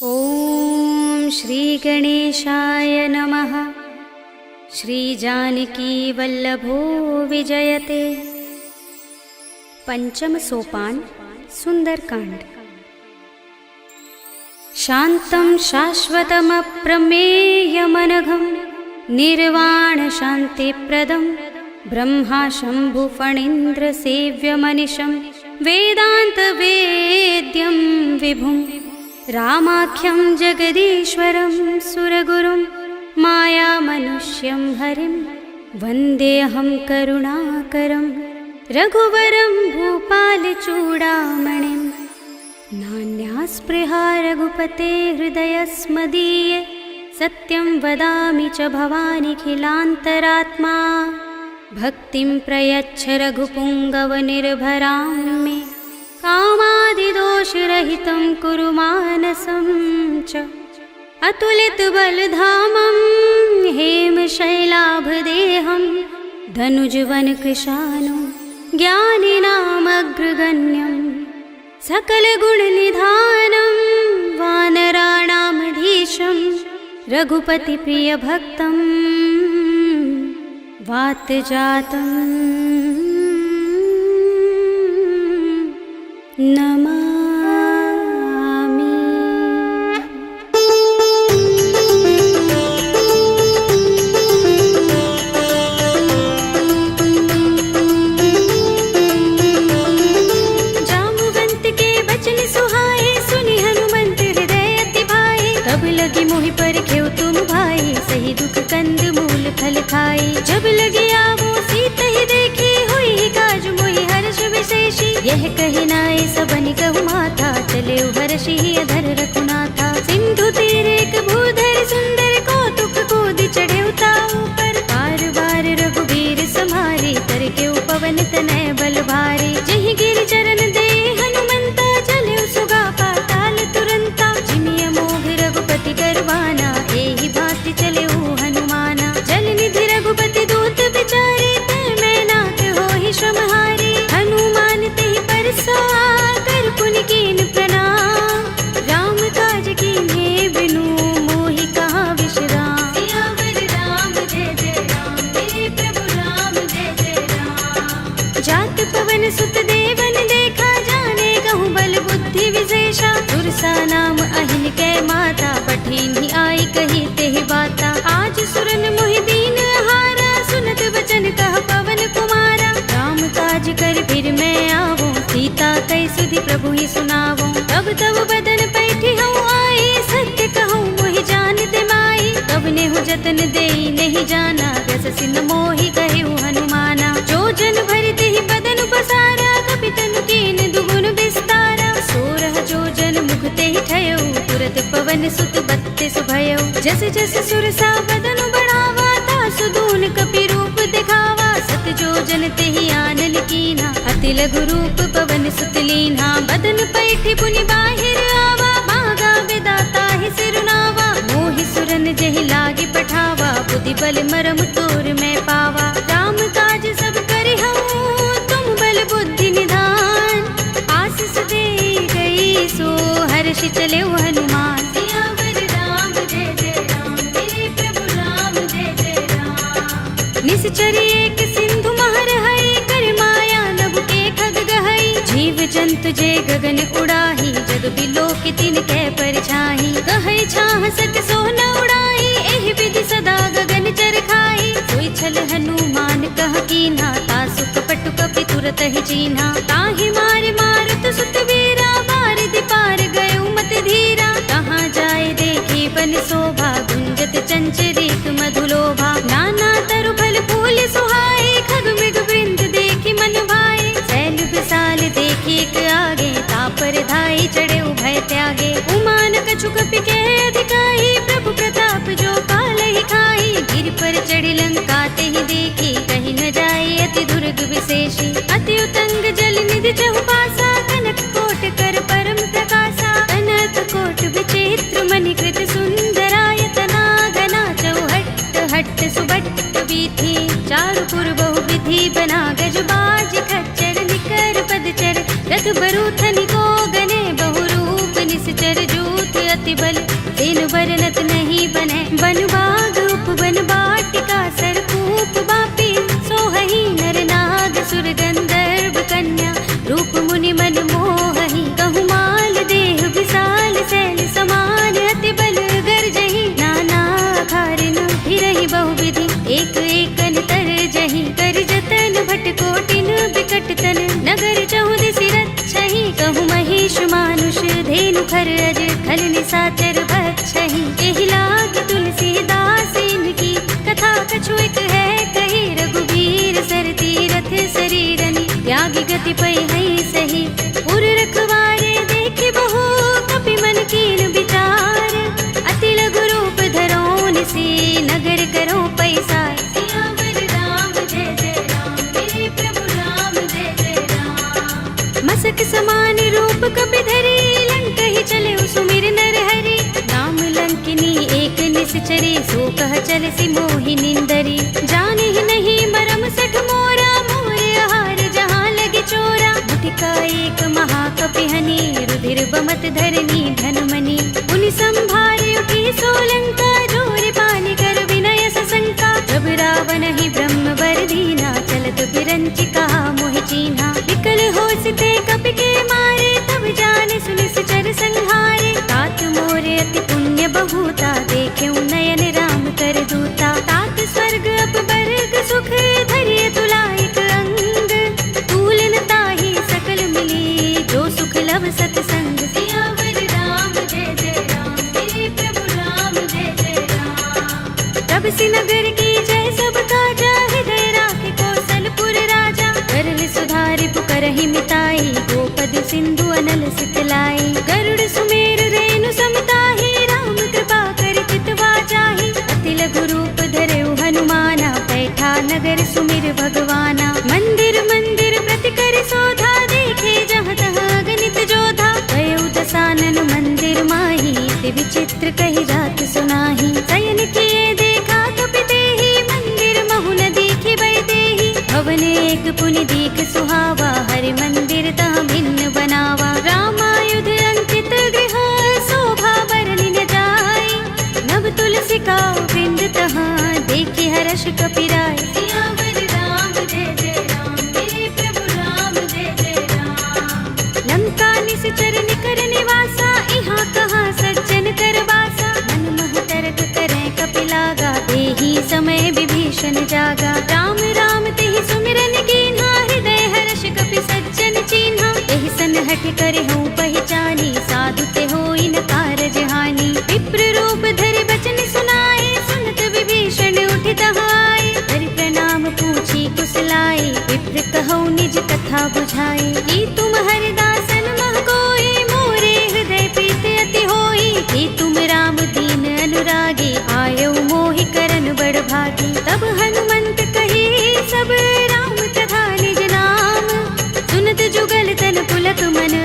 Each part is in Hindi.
ॐ श्री गणेशाय नमः। श्री जानकी वल्लभो विजयते। पंचम सोपान सुंदरकांड। शांतं शाश्वतमप्रमेयमनघं निर्वाण शान्तिप्रदं ब्रह्मा शम्भुफणीन्द्र सेव्यमनिशं वेदान्तवेद्यं विभुं रामाख्यं जगदीश्वरं सुरगुरुं मायामनुष्यं हरिं वन्देऽहं करुणाकरं रघुवरं भूपालचूडामणिं। नान्यास्पृहा रघुपते हृदयस्मदीये सत्यं वदामि च भवानिखिलान्तरात्मा। भक्तिं प्रयच्छ रघुपुङ्गवनिर्भरां मे कामादिदोषरहितं कुरु मानसं च। अतुलितबलधामं हेमशैलाभदेहं धनुजवनकृशानुं ज्ञानिनामग्रगण्यं सकलगुणनिधानं वानराणामधीशं रघुपतिप्रियभक्तं वातजातं नमामि। जामुवंत के बचन सुहाए सुनि हनुमंत हृदय अति भाए। तब लगी मोहि पर खेव तुम भाई सही दुख कंद मूल फल खाई। जब लगे आवो सीता ही देखी हुई काज मोहि हर्ष विशेषी। यह कही नाय सबनि कहु माथा चले हर्षि अधर रघुनाथा। सिंधु तीर एक भूधर सुंदर कौतुक कूदि चढ़े ताऊ पर। बार बार रघुबीर समारे तर के पवन तनय बल भारी। जहि गिर चरण दे हनुमंता चले सुगा पाताल तुरंता। जिमिय मोघ रघुपति करवाना एहि भांति चले हनुमाना। जल निधि रघुपति दूत बिचारे तय मैं नाथ होहि श्रमहारी। हनुमान तेहि परसा कर पुनि कीन प्रणाम। राम काज कीन्हे बिनु मोहि कहाँ विश्राम। सियावर राम जय जय राम मेरे प्रभु राम जय जय राम। जात पवन सुत देवन देखा जाने कहूँ बल बुद्धि विशेषा। सुरसा नाम अहिन कै माता पठिन्हि आई कही तेहि बाता। आज सुरन मोहि दीन हारा सुनत वचन कह पवन कुमारा। राम काज कर फिर मैं आवो सीता कै सुधि प्रभु ही सुनावो। तब तब बदन पैठी हूँ आई सत्य कहूँ मोहि जान दे माई। तब नेहु जतन देई नहीं जाना रस सिन मोहि कहु हनुमाना। जो जन भरि तेहि बदन पसारा कपितनु कीन दुगुन विस्तारा। सोरह जो जन मुख तेहि ठयउ तुरत पवन सुत बत्तीस भयउ। जस जस सुरसा बदन बढ़ावा तासु दून कपि रूप दिखावा। सत जो जन तेहि आनन कीन्हा अति लघु रूप पवन सुत लीन्हा। बदन पैठी पुनि बाहिर आवा मागा विदाता ही सिरुनावा। मोहि सुरन जहि लागे पठावा बुद्धि बल मरम तोर मैं पावा। राम काज सब करि हूँ तुम बल बुद्धि निधान। आशीष दे गई सो हर्षि चले हनुमान। सियावर राम जय जय राम मेरे प्रभु राम जय जय राम। निश्चर एक सिंधु महर हई कर माया नभ के खग गहई। जीव जंतु जे गगन उड़ाही जग बिलो के तिन कै परछाई। कहै छाह सक सो न उड़ाई एहि विधि सदा गगन चर खाई। सोई छल हनुमान कह कीन्हा तासु कपट कपि तुरत ही चीन्हा। ताहि मार मारुत सुत वीरा बारिधि पार गयो मत धीरा। कहाँ जाए देखी बन शोभा गुंजत चंचरीक मधुलोभा। नाना तरु फल फूल सुहाए खग मृग वृंद देखी मन भाए। शैल विशाल देखी एक आगे तापर धाई चढ़े भय त्यागे। उमान कछु कपि के अधिकाई प्रभु प्रताप जो काल ही खाई। गिर पर चढ़ी लंका तेहि देखी कहीं न जाए अति दुर्ग विशेषी। अति उतंग जल निधि चहुपासा कनक कोट कर परम प्रकाशा। कनक कोट विचित्र मणिकृत सुंदरायतना घना चौहट्ट हट्ट सुबट्ट बीथी। चारु पुर बहु विधि बना गज बाज खच्चर निकर पदचर। रथ बरूथनि को गने बहु रूप निश्चर जूथ अति अति बल तेन बरनत नहीं बने। बन बाग उपवन वाटिका सरकूप बापी सोहहि नर नाग सुर गंधर्व कन्या रूप मुनि मन मोहहि। कहु माल देह विशाल शैल समान अति बल गर्जहि। नाना खारिन फिरहि बहुविधि एक एकन तरजहि। कर जतन भट कोटिन बिकट तन नगर चहुदिस रक्षहि। कहु महेश मानुष धेनु खर अज खल निशाचर बक्षहि। एहि लाग तुलसीदास इनकी कथा कछु एक है कही। रघुबीर सर तीरथ शरीरनि त्यागी गति पै है सही। उर रखवारे देखि बहु कपि मन कीन विचार। अति लघु रूप धरौ निसी नगर करो पैसार। सियावर राम जय जय राम मेरे प्रभु राम जय जय राम। मसक समान रूप कपि धरि लंकहि चले सुमिर नर हरि। राम लंकिनी एक निश्चरी सो कह चल सी मोहि निंदरी। जाने ही नहीं मरम सठ मोरा मोर आहार जहाँ लगे चोरा। मुटिका एक महाकपिहनि रुधिर बमत धरनी धनमणि। उनि संभारे उठी सोलंका जोर पानी कर विनय सशंका। जब रावण ही ब्रह्म वर दीना चलत बिरंचि कहा मोहि चीन्हा। विकल होसिते कपि के मारे तब जाने सुनि सिचर संहारे। तात मोरे अति पुण्य बहुता देखे नयन राम कर दूता। तात स्वर्ग अपवर्ग सुख धरिय तुलायक अंग। तूलन ताहि सकल मिली जो सुख लभ सतसंग। सियावर राम जय जय राम मेरे प्रभु राम जय जय राम। तब से नगर की जय सब काजा हृदय राखे कौशलपुर राजा। करल सुधारि पुकरहि मिताई गोपद सिंधु अनल सितलाई। गरुड़ सुमेर रेणु समताहि राम कृपा कर चितवा जाहि। अति लघु रूप धरऊ हनुमाना बैठा नगर सुमिर भगवाना। मंदिर मंदिर प्रति कर शोधा देखे जहाँ तहाँ गणित जोधा। गयउ दसानन मंदिर माही ते विचित्र कही जात सुनाही। शयन किए देखा कपि देहि मंदिर महु न दीखि बै देहि। भवन एक पुनि दीख सुहावा हरि मंदिर तह भिन्न बनावा। रामायुध अंकित गृह शोभा बरनि न जाय। नव तुलसी का बिंद तहाँ देखि हर्ष कपि राय। सियावर राम जय जय राम मेरे प्रभु राम जय जय राम। लंका निश्चर निकर निवासा इहाँ कहाँ सज्जन कर बासा। मन महु तरक करें कपि लागा देहि समय विभीषण जागा। राम राम तेहि सुमिरन कीन्हा हृदय हर्ष कपि सज्जन चीन्हा। एहि सन हठ करे हूँ पहचानी साधु ते होई न कारज हानि। विप्र रूप धरि बचन सुनाए सुनत विभीषण उठ तहाय। हरि प्रणाम पूछी कुशलाए विप्र कहौ निज कथा बुझाए। ई तुम हरिदासन मह कोई मोरे हृदय प्रीत अति होई। ई तुम राम दीन अनुरागी आयौ मोहि करन बड़ भागी। तब हनुमंत कही सब राम तथा निज नाम। सुनत जुगल तन पुलक मन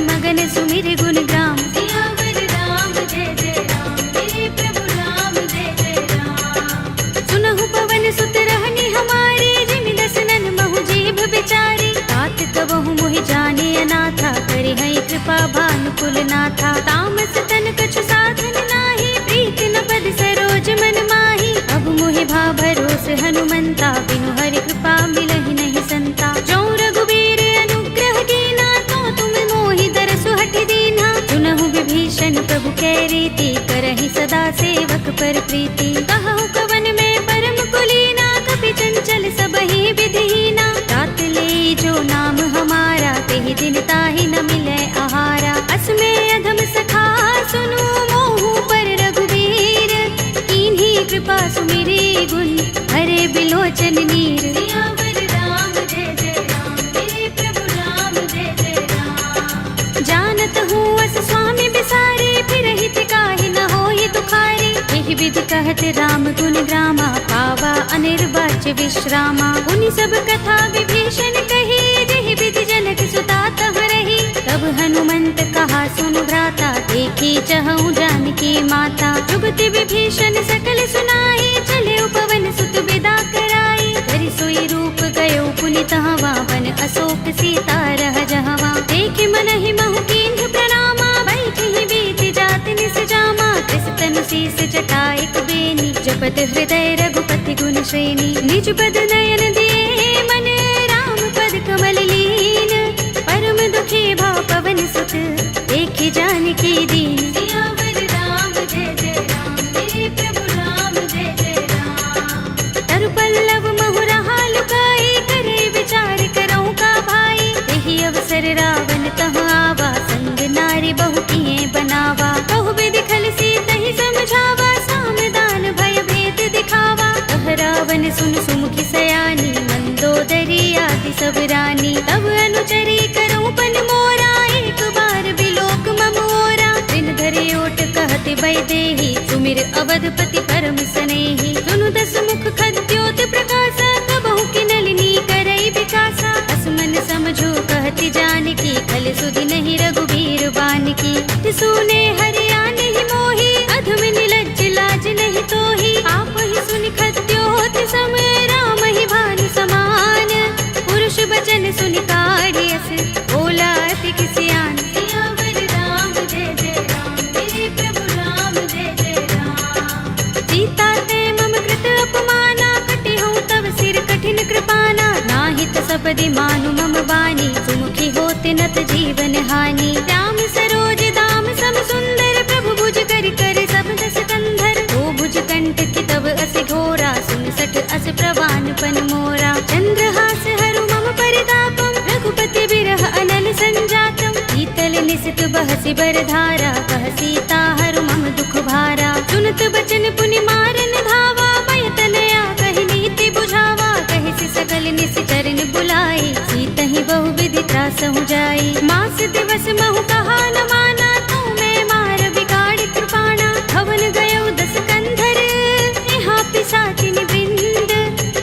मगन सुमिर गुण ग्राम। सियावर राम जय जय राम मेरे प्रभु राम जय जय राम। सुनहु पवन सुत रहनि हमारे जिमि दसनन महु जीभ बिचारी। तात कबहु मोहि जाने अनाथा करि है कृपा भानुकुल नाथा। तामस तन कछु साधन नाही प्रीत न पद सरोज मन माही। अब मोहि भा भरोस हनुमंता बिनु हरि कृपा मिलहि नहीं संता। जो रघुबीर अनुग्रह कीना तो तुम मोहि दरसु हठ दीन्हा। सुनहु विभीषण प्रभु कै रीति करहि सदा सेवक पर प्रीति। कहु कवन में परम कुलीना कपि चंचल सबहि विधिहीना। तात ले जो नाम हमारा तेहि दिन ताहि न मिलै आहारा। अस्मे अधम सखा सुनु मोहु पर रघुबीर। कीन्ही कृपा सुमिरी गुण हरे बिलोचन नीर। सियावर राम जय जय राम मेरे प्रभु राम जय जय राम। जानत हूँ अस स्वामी बिसारे फिर हित काहि न होहि दुखारे। एहि विधि कहत राम गुण ग्रामा पावा अनिर्वाच्य विश्रामा। उनि सब कथा विभीषण कही जेहि विधि जनक सुता तह रही। तब हनुमंत कहा सुन भ्राता देखी चहु जानकी माता। जुगति विभीषण सकल सुनाई चले उपवन सुत विदा कराई। धरि सोई रूप गयो पुनि तहवा वन अशोक सीता रह जहवा। देख मन ही महु कीन्ह प्रणामा बैठहि बीत जात निस जा। द्रुपद हृदय रघुपति गुण श्रेणी, निज पद नयन दिए मन राम पद कमल लीन। परम दुखी भाव पवन सुत देखि जानकी दीन। सियावर राम जय जय राम, मेरे प्रभु राम जय जय राम। तरु पल्लव महु रहा लुकाई, करे विचार करऊं का भाई। यही अवसर रावण तह आवा, संग नारी बहु किए बनावा। बहु विधि खल सीतहि समझावा, सामदान भय भेद दिखावा। कह रावण सुन सुमुखी सयानी, मंदोदरी आदि सब रानी। तब अनुचरी करऊं पन मोरा, एक बार बिलोक मम ओरा। दिन धरे ओट कहत वैदेही, सुमिर अवधपति परम सनेही। सुनु दस मुख खद्योत प्रकाशा, कबहु की नलिनी करई विकासा। असमन समझो कहति जानकी, खल सुधि नहीं रघुबीर बानकी। सुने हरिया नहीं मोही, अधम निलज्ज लाज नहीं तोही। आप ही सुनि खद्योत सम, राम ही भानु समान। पुरुष बचन सुनि काढ़ियस, बोला अति किसियान। सियावर राम जय जय राम, मेरे प्रभु राम जय जय राम। सीता ते मम कृत अपमाना, कटि हूँ तव सिर कठिन कृपाना। नाहित सपदि मानु मम बानी, सुमुखी होते नत जीवन हानि। राम सरोज दाम सम सुंदर, प्रभु भुज कर कर सब दस कंधर। ओ भुज कंठ की तब अस घोरा, सुन सठ अस प्रवान पन मोरा। चंद्रहास हरु मम परितापम, रघुपति बिरह अनल संजातम। शीतल निसित बहसि बरधारा, कह सीता हरु मम दुख भारा। सुनत बचन पुनि मारन धावा, मय तनया कहि नीति बुझावा। कहि सकल निश्चर बुलाई, सीतहि बहु विधि त्रासहु जाई। मास दिवस महु कहा न माना, तू मैं मार बिगाड़ कृपाणा। भवन गयो दस कंधर, यहाँ पिशाचिन वृंद।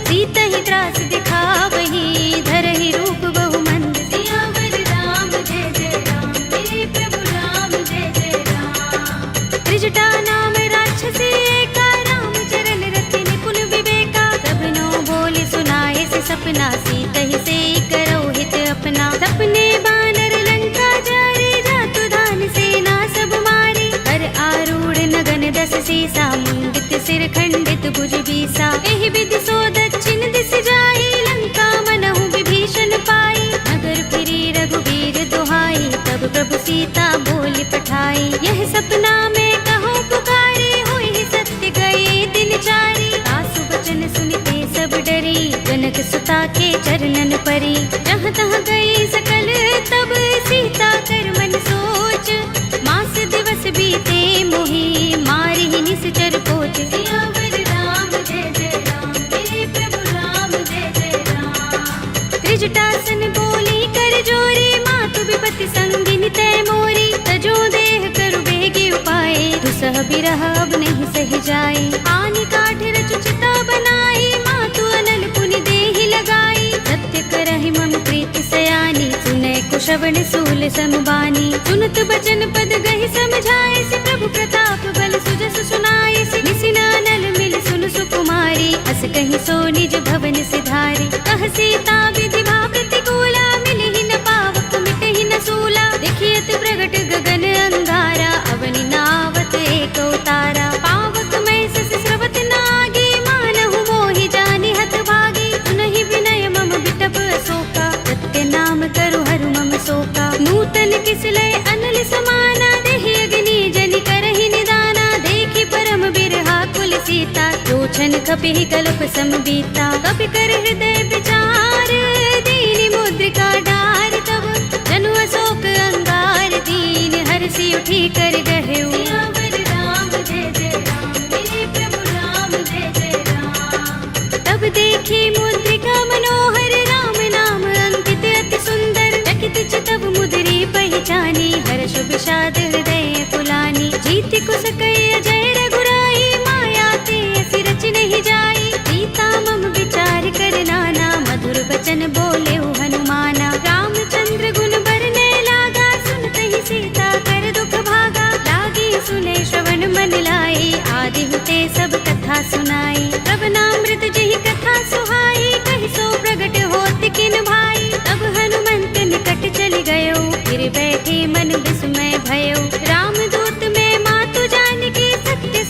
सीतहि त्रास दिखावही, धरहि रूप बहु मंद। सियावर राम जय जय राम, मेरे प्रभु राम जय जय राम। त्रिजटा नाम राक्षसी एका, राम चरण रति निपुण विवेका। सबनो बोले सुनाए से सपना, सीतहि से करो हित अपना। सपने बानर लंका जारे, जातु धान सेना सब मारे। कर आरूढ़ नगन दस सीसा, मुंडित सिर खंडित भुज बीसा। एहि विधि सो दक्षिण दिस जाई, लंका मनहु विभीषण पाई। नगर फिरी रघुबीर दुहाई, तब प्रभु सीता बोली पठाई। यह सपना में कहो पुकारी, हुई सत्य गए दिन चारी। आसु वचन सुनते सब डरी, जनक सुता के चरणन परी। जहाँ तहाँ गई सकल तब, सीता कर मन सोच। मास दिवस बीते मोही, मारी ही निश्चर पोच। सियावर राम जय जय राम, मेरे प्रभु राम जय जय राम। त्रिजटासन बोली कर जोरी, मातु विपति संगिनी तय मोरी। तजो देह करु बेगी उपाय, दुसह बिरह अब नहीं सही जाए। आनि काठ रचु चिता बनाई, मातु अनल पुनि देहि लगाई। सत्य करहि मम प्रीति सयानी, सुनै कुशवन सूल समबानी। सुनत बचन पद गहि समझाए, से प्रभु प्रताप बल सुजस सुनाए। निसिना नल मिल सुन सुकुमारी, अस कहि सो निज भवन सिधारी। कह सीता विधि भा प्रतिकूला, मिलहि न पावक मिटहि न सूला। देखियत प्रगट गगन अंगारा, अवनि नावत एक उतारा। पावक मैं सस स्रवत नागी, मानहु मोहि जानि हत भागी। सुनहि विनय मम बिटप अशोका, सत्य नाम करु हरु मम शोका। नूतन किसलय अनल समाना, देहि अग्नि जनि करहि निदाना। देखि परम बिरहा कुल सीता, लोचन कपिहि कल्प सम बीता। कपि कर हृदय विचार, दीनि मुद्रिका डार। तब जनु अशोक अंगार, दीन हरषि उठी कर गहेउ। सियावर राम जय जय राम, मेरे प्रभु राम जय जय राम। तब देखी मुद्रिका मनोहर, राम नाम अंकित अति सुंदर। चकित चितव मुद्री पहचानी, हर्ष विषाद हृदय पुलानी। जीति कुस कय जय रघुराई, माया ते असि रच नहीं जाई। सीता मम विचार कर नाना, मधुर वचन बोले हनुमाना। रामचंद्र गुण बरने लागा, सुनतहि सीता कर दुख भागा। लागी सुने श्रवण मन लाई, आदि हुते सब कथा सुनाई। तब नामृत जहि कथा सुहाई, कहि सो प्रगट होत किन भाई। तब हनुमंत निकट चल गयो, फिर बैठे मन विस्मय भयो। रामदूत में मातु जानकी, सत्य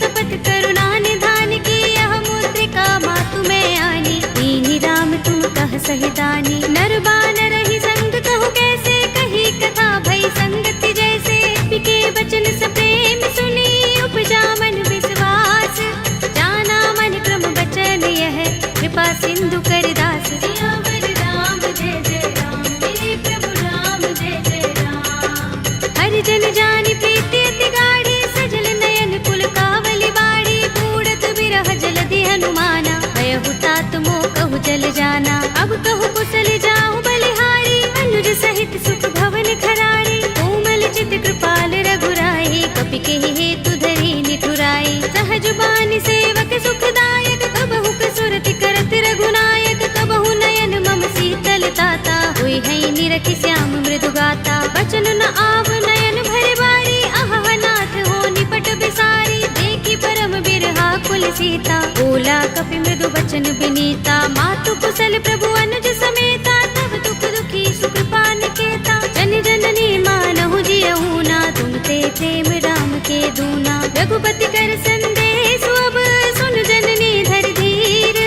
सीता, बोला कपि मृदु वचन विनीता। मातु कुशल प्रभु अनुज समेता, तब दुख दुखी सुकृपा निकेता। जन जननी मानहु जियहु ना, तुम ते प्रेम राम के दूना। रघुपति कर संदेश अब सुन जननी धर धीर,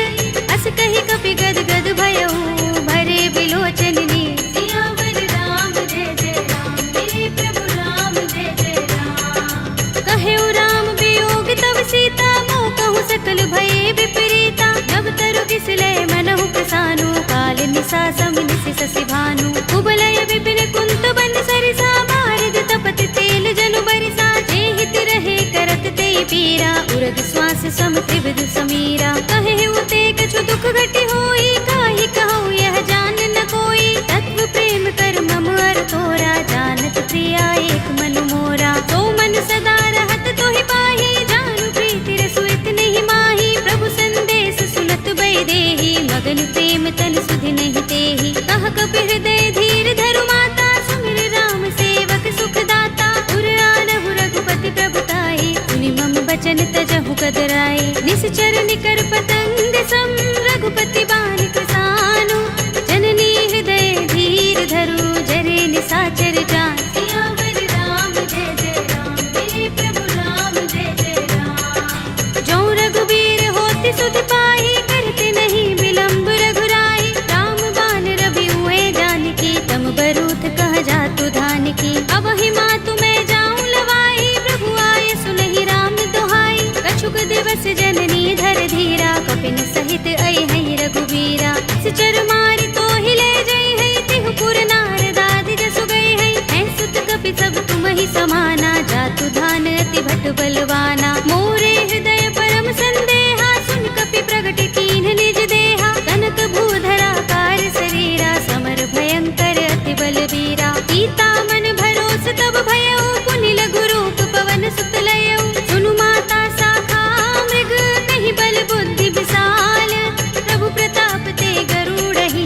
अस कहि कपि गद गद भयहु भरे बिलोचन नीर। सियावर राम जय जय राम, मेरे प्रभु राम जय जय राम। कहेउ राम वियोग तब सीता, मोह कहूँ सकल भये विपरीता। नभ तरु किसलय मनहु प्रसानु, काल निसा सम निसि ससि भानु। कुबलय विपिन कुंत बन सरिसा, बारिद तपत तेल जनु बरिसा। जे हित रहे करत ते पीरा, उरग श्वास सम त्रिविध समीरा। कहेउ ते कछु दुख घटी होई, काहि कहूँ यह जान न कोई। तत्व प्रेम कर मम अर तोरा, जानत प्रिया एक मन मोरा। तो मन सदा रहत तोहि पाही, जानु प्रीति रसु इतने माही। प्रभु संदेश सुनत भय देहि, मगन प्रेम तन सुधि नहीं तेहि। कह कपि हृदय धीर धरु माता, सुमिर राम सेवक सुख दाता। उर आनहु रघुपति प्रभु ताहि, सुनि मम बचन तजहु कदराए। निश्चर निकर पतंग सम, रघुपति बानिक सानु। जननी हृदय धीर धरु, जरे निसाचर जान। सियावर राम जय जय राम, मेरे प्रभु राम जय जय राम। जो रघुबीर होति सुधि पाहि, करते नहीं विलंब रघुराई। राम बान रवि हुए जानकी, तम बरूथ कह जातु धानकी। अब ही मातु मैं जाऊं लवाई, प्रभु आए सुनहि राम दोहाई। कछुक दिवस जननी धर धीरा, कपिन सहित अइ हैं रघुबीरा। सिचर मारि तो हिले जई है, तिहु पुर नारद आदि जसु गए हैं। हैं सुत कपि सब तुम ही समाना, जातु धान अति भट बलवाना। मोरे हृदय परम संदेहा, सुन कपि प्रगट कीन्ह निज देहा। कनक भूधरा कार शरीरा, समर भयंकर अति बलवीरा। सीता मन भरोस तब भयउ, पुनि लघु रूप पवन सुत लयउ। सुनु माता शाखा मृग, नहीं बल बुद्धि विशाल। प्रभु प्रताप ते गरुड़हि,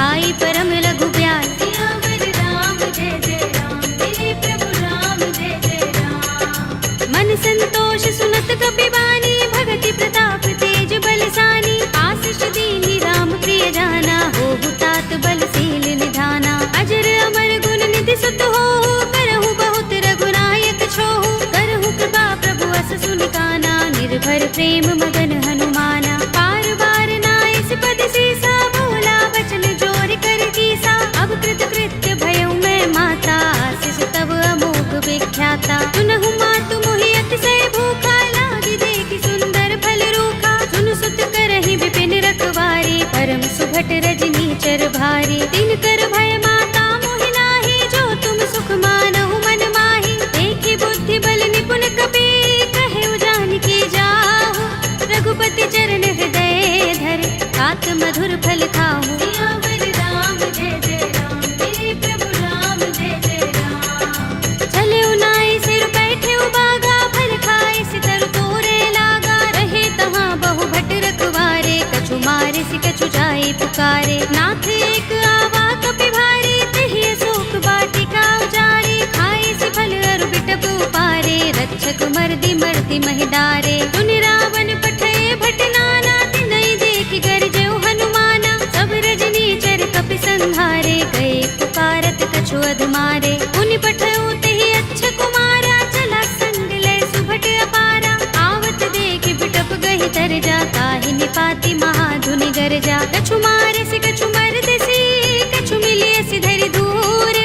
आई परम लघु ब्याल। सियावर राम जय जय राम, मेरे प्रभु राम जय जय राम। मन संतोष सुनत कपि बानी, भगति प्रताप तेज बलसानी। आशीष दीनि राम प्रिय जाना, होहु तात बलशील निधाना। अजर अमर गुण निधि सुत होहु, करहु बहुत रघुनायक छोहु। करहु कृपा प्रभु अस सुनि काना, निर्भर प्रेम मगन हनुमाना। बार बार नाइस पद सीसा, बोला वचन जोर कर कीसा। अब कृत कृत्य भयउ मैं माता, आशीष तब अमोघ विख्याता। सुनहु मातु मोहि अतिशय भूखा, लागी देखि सुंदर फल रूखा। सुनु सुत करहि विपिन रखवारे, परम सुभट रजनी चर भारे। तिन कर भय माता मोहि नाहि, जो तुम सुख मानहु मन माहि। देखि बुद्धि बल निपुण कपि, कहेउ जानकी जाहु। रघुपति चरण हृदय धर, तात मधुर फल खाहु। सियावर राम जय जय राम, मेरे प्रभु राम जय जय राम। चले उनाई सिर बैठे उबागा, फल खाए सितर तोरे लागा। रहे तहाँ बहु भट रखवारे, कछु मारे सि कछु जाए पुकारे। नाथ एक आवा कपि भारी, तिहि अशोक वाटिका उजारी। खाए सि फल अरु बिटप उपारे, रक्षक मर्दि मर्दि महि डारे। सुनि रावण पठय भट नाना, तिनहि देखि गरजेउ हनुमाना। सब रजनी चर कपि संहारे, गए पुकारत कछु अधमारे। पुनि पठउ तेहि अच्छ कुमारा, चला संग लय सुभट अपारा। आवत देखि बिटप गहि तर जा, काहि निपाति महाधुनि गरजा। कछु मारे सि कछु मरदेसि, कछु मिलिय सि धरि धूर।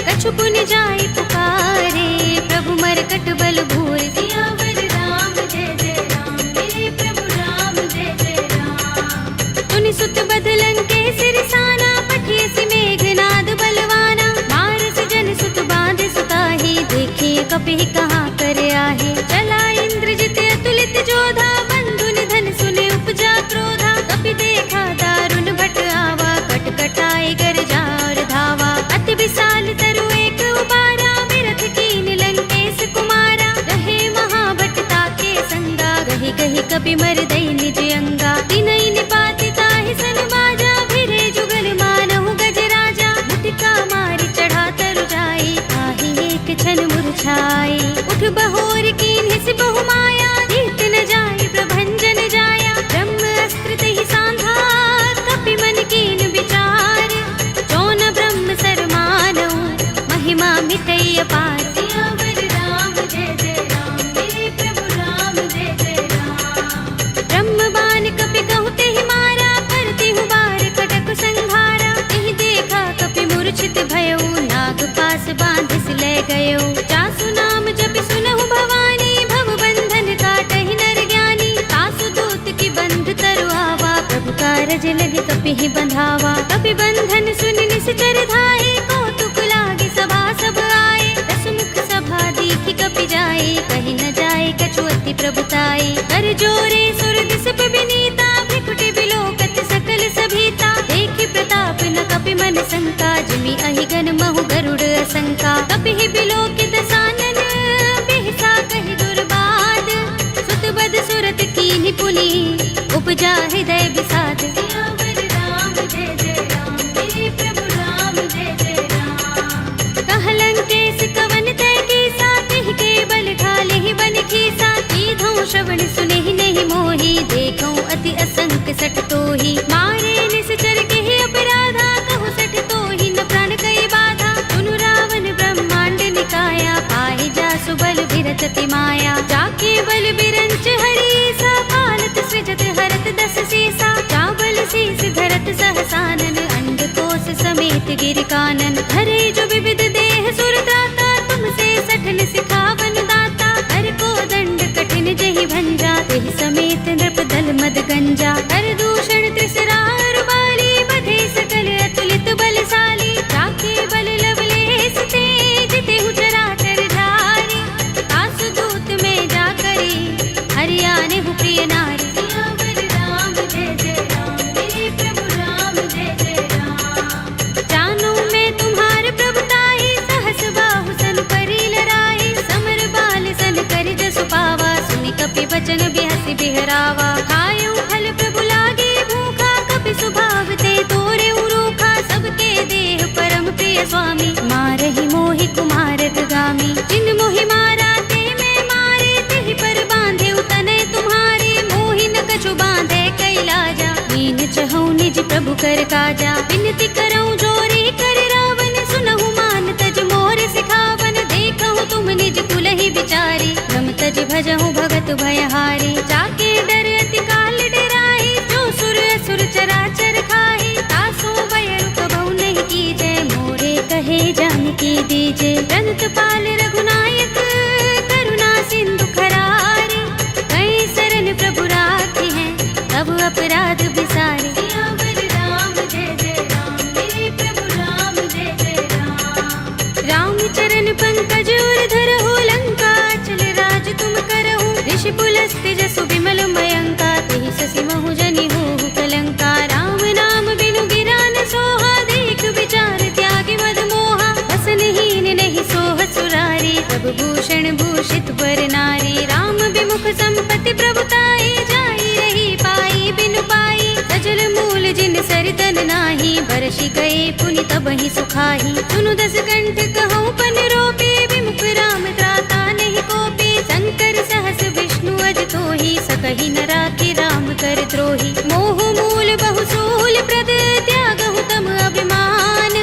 कछु पुनि जाई पुकारे, प्रभु मरकट बल भूर। सियावर राम जय जय राम, मेरे प्रभु राम जय जय राम। सुनि सुत बध लंकेश रिसाना, पठिय सि मेघनाद बलवाना। मारस जन सुत बांध सुताहि, देखिए कपि कहाँ कर आहे। चला इंद्रजित अतुलित जोधा, बंधु निधन सुने उपजा क्रोधा। कपि देखा दारुण भट आवा, कट कटाए गरजा और धावा। अति विशाल तरु एक उबारा, बिरथ कीन लंकेश कुमारा। रहे महाभट ताके संगा, गहि गहि कपि मर दई निज अंगा। तिनहि निपाति ताहि सन बाजा, भिरे जुगल मानहु गज राजा। मुटिका मारि चढ़ा तरु जाई, ताहि एक क्षण मुरझाई। उठ बहोर कीन्हि सि बहु माया, जीत न जाई प्रभु लाज लगे कपि ही बंधावा। कपि बंधन सुन निश्चर धाये, कौतुक लागे सभा सब आए। दस मुख सभा दीखि कपि जाए, कही न जाए कछु अति प्रभुताई। कर जोरे सुर दिस विनीता, भ्रिकुटि बिलोकत सकल सभीता। देखि प्रताप न कपि मन शंका, जिमि अहिगन महु गरुड़ असंका। कपि ही बिलोकित सानन, बिहसा कहि दुर्बाद। सुत बद सुरत कीन्हि पुनि, उपजा हृदय विषाद। सियावर राम जय जय राम, मेरे प्रभु राम जय जय राम। कह लंकेश कवन तय कीसा, तिहि के बल घाले ही बन खीसा। कीधौं श्रवण सुनेहि नहीं मोहि, देखौं अति असंक सठ तोहि। मारे निश्चर केहि अपराधा, कहु सठ तोहि न प्राण कई बाधा। सुनु रावण ब्रह्मांड निकाया, पाहि जासु बल बिरचति माया। जाके बल बिरंच हरीसा, पालत सृजत हरत दस सीसा। चावल शीस धरत सहसानन, अंडकोश समेत गिर कानन। धरे जो विविध देह सुर त्राता, तुमसे सठन सिखावन दाता। हर को दंड कठिन जहि भंजा, तेहि समेत नृप दल मद गंजा। कर दूषण त्रिसरा बाली, बधे सकल अतुलित बलशाली। जाके बल लवलेश तेज, तेहु चराचर धारी। आसु दूत में जा करी, हरियाणे हु प्रिय नारी। सियावर राम जय जय राम, मेरे प्रभु राम जय जय राम। जानू मैं तुम्हार प्रभुताई, सहस बाहु सन परी लराई। समर बाल सन कर जसु पावा, सुनि कपि बचन बिहसि बिहरावा। खायऊ फल प्रभु लागे भूखा, कपि सुभाव ते तोरे उरूखा। सबके देह परम प्रिय स्वामी, मारहि मोहि कुमारक गामी। जिन मोहि मारा ते मैं मारे, तिहि पर बांधे तनय तुम्हारे। मोहि न कछु बांधे कैलाजा, मीन चहु निज प्रभु कर काजा। विनती करऊं जोरे कर रावण, सुनहु मान तज मोर सिखावन। देखहु तुम निज कुल ही विचारी, रम तज भजहु भगत भयहारी। जाके डर अति काल डराई, जो सुर असुर चराचर खाई। तासो बयरु कबहु नहीं कीजे, मोरे कहे जानकी दीजे। जनित पाल रघुनायक, करुणा सिंधु खरारी। कई शरण प्रभु राखी हैं, तब अपराध बिसारे। सियावर राम जय जय राम, मेरे प्रभु राम जय जय राम। राम चरण पंकज उर धरहु, लंका चल राज तुम करहु। ऋषि पुलस्त्य जसु विमल मयंका, तेहि शशि महु जनि होहु कलंका। राम नाम बिनु गिरा न सोहा, देख विचार त्यागी मद मोहा। वसनहीन नहीं सोह सुरारी, तब भूषण भूषित वर नारी। राम विमुख संपत्ति प्रभुताई, जाई रही पाई बिनु पाई। सजल मूल जिन सरितन नाही, बरषि गए पुनि तबहि सुखाही। सुनु दस कंठ कहऊँ पन रोपे, विमुख राम त्राता नहीं कोपे। शंकर सहस विष्णु अज तोहि, सकहि न राखि राम कर द्रोही। मोह मूल बहु सूल प्रद, त्यागहु तम अभिमान।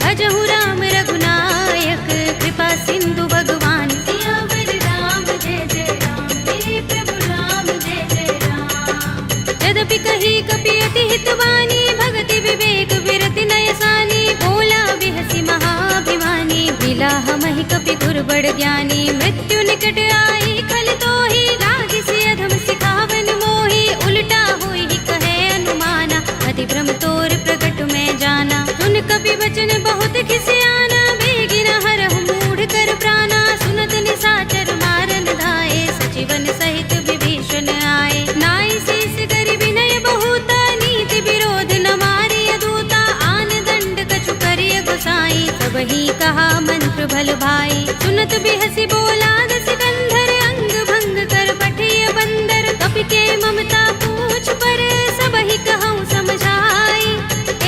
भजहु राम रघुनायक, कृपा सिंधु भगवान। सियावर राम जय जय राम, मेरे प्रभु राम जय जय राम। यद्यपि कही कपि अति हितवानी, भगति विवेक विरति नय सानी। भोला बिहसि महाभिमानी, बिलाह महि कपि गुर बड़ ज्ञानी। मृत्यु निकट आई खल तोहि, लागी सि अधम सिखावन मोहि। उल्टा होई कहे अनुमाना, अति भ्रम तोर प्रगट में जाना। सुन कपि बचन बहुत खिसियाना, बेगिन हरहु मूढ़ कर प्राणा। सुनत निशाचर मारन धाये, सचिवन सहित विभीषण आए। नाई शीस करि विनय बहुता, नीति विरोध न मारिय दूता। आन दंड कछु करिय गोसाई, सबहि कहा मंत्र भल भाई। सुनत बिहसि बोला सिकंदर, अंग भंग कर पठिय बंदर। कपि के ममता पूछ पर, सबहि कहऊँ समझाई।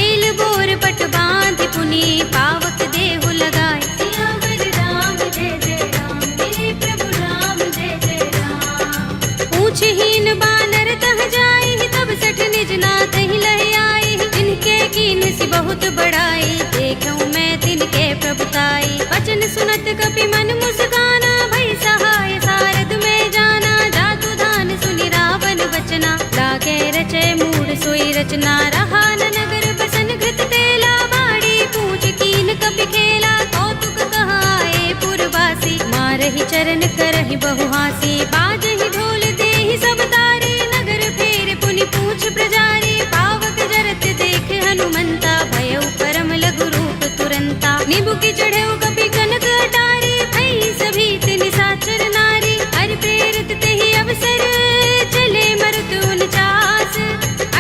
एल बोर पट बांधि पुनि, पावक देहु लगाई। सियावर राम जय जय राम, मेरे प्रभु राम जय जय राम। पूछहीन बानर तह जाई, तब सठ निज नाथ ही लह आई। जिनके कीन सि बहुत बड़ाई, देखऊँ मैं तिनके प्रभुताई। वचन सुनत कपि मन मुस्काना, भई सहाय सारद में जाना। जातु धान सुनि रावण वचना, लागे रचय मूढ़ सोई रचना। रहा न नगर बसन घृत तेला, बाड़ी पूछ कीन कपि खेला। कौतुक कहाए पुरवासी, मारहि चरण करहि बहु हासी। बाजहि ढोल देहि सब तारे, नगर फेर पुनि पूछ प्रजारी। पावक जर प्रभु की चढ़े कपि कनक अटारी, भई सभी तिन साचर नारी। हरि प्रेरित ते ही अवसर, चले मरुत 49,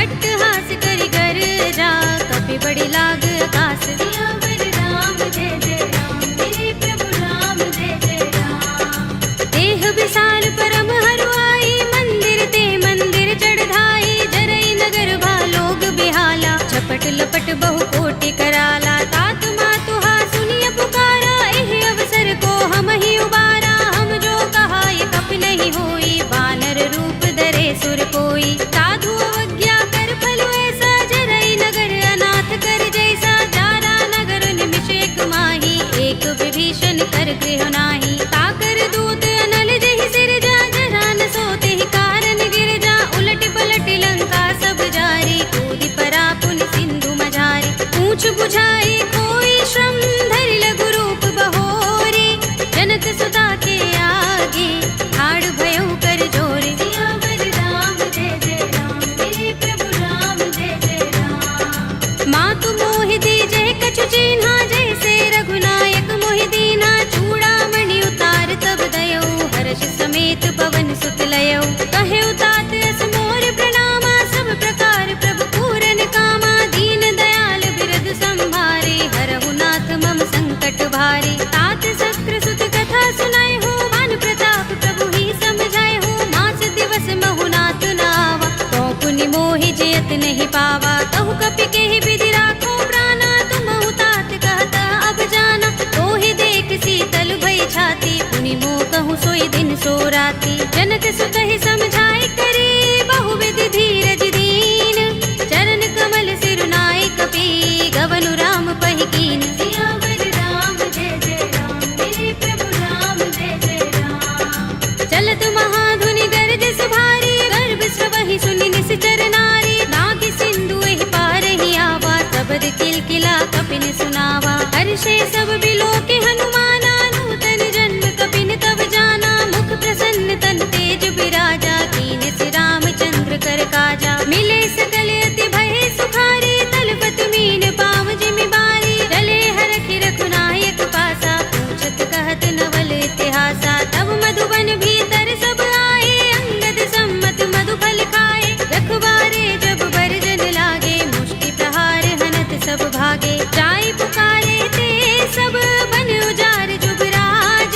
अट्टहास करि गर जा, कपि बड़ी लाग आकाश। सियावर राम जय जय राम, मेरे प्रभु राम जय जय राम। देह विशाल परम हरुआई, मंदिर ते मंदिर चढ़ाई। जरई नगर भालोग बिहाला, झपट लपट बहु कोटि कराला। तात मातुहा सुनिय पुकारा, एह अवसर को हम ही उबारा। हम जो कहा ये कपि नहीं होई, वानर रूप धरे सुर कोई। साधु अवज्ञा कर फल ऐसा, जरई नगर अनाथ कर जैसा। जारा नगर निमिष एक माही, एक विभीषण कर गृह नाही। ताकर दूत अनल जहि सिर जा, जरा न सोते ही कारण गिर जा। उलट पलट लंका सब जारी, कूदि परा पुन सिंधु मझारी। पूछ बुझाई कोई श्रम, धरि लघु रूप बहोरी। जनक सुता के आगे, ठाड़ भयउ कर जोरे। सियावर राम जय जय राम, मेरे प्रभु राम जय जय राम। मातु मोहि दीजै कछु चिन्हा, जैसे रघुनायक मोहि दीन्हा। चूड़ामणि उतार तब दयौ, हर्ष समेत पवन सुत लयौ। कहे उतात अस मोर प्रणामा, सब प्रकार प्रभु पूरन कामा। दीन दयाल बिरद संभारे, हरहु नाथ मम संकट भारे। तात शस्त्र सुत कथा सुनाए हो, मान प्रताप प्रभु ही समझाए हो। मास दिवस महु नाथ नावा, तो पुनि मोहि जयत नहीं पावा। कहु कपि केहि विधि राखो प्राणा, तुमहु तात कहता अब जाना। तोहि देख शीतल भई छाती, पुनि मोह कहूँ सोई दिन सो राती। जनक सुत ही समझाए करे, बहु विधि धीरज दीन। चरण कमल सिरुनाए कपि, गवनु राम पहि कीन। सियावर राम जय जय राम, मेरे प्रभु राम जय जय राम। चलत महाधुनि गरज सुभारी, गर्भ स्रवहि सुनि निश्चर नारी। नाग सिंधु एहि पार ही आवा, सबद किलकिला कपिन सुनावा। हर्षे सब बिलो के हनुमाना, नूतन जन्म कपिन तब जाना। मुख प्रसन्न तन तेज बिराजा, कीन सि रामचंद्र कर काजा। मिले सकल अति भय सुखारी, तलपत मीन पाव जिमि बारी। चले हरखि रघुनायक पासा, पूछत कहत नवल इतिहासा। तब मधुबन भीतर सब आए, अंगद सम्मत मधुफल खाए। रखवारे जब बरजन लागे, मुष्टि प्रहार हनत सब भागे। जाय पुकारे ते सब, बन उजार जुबराज।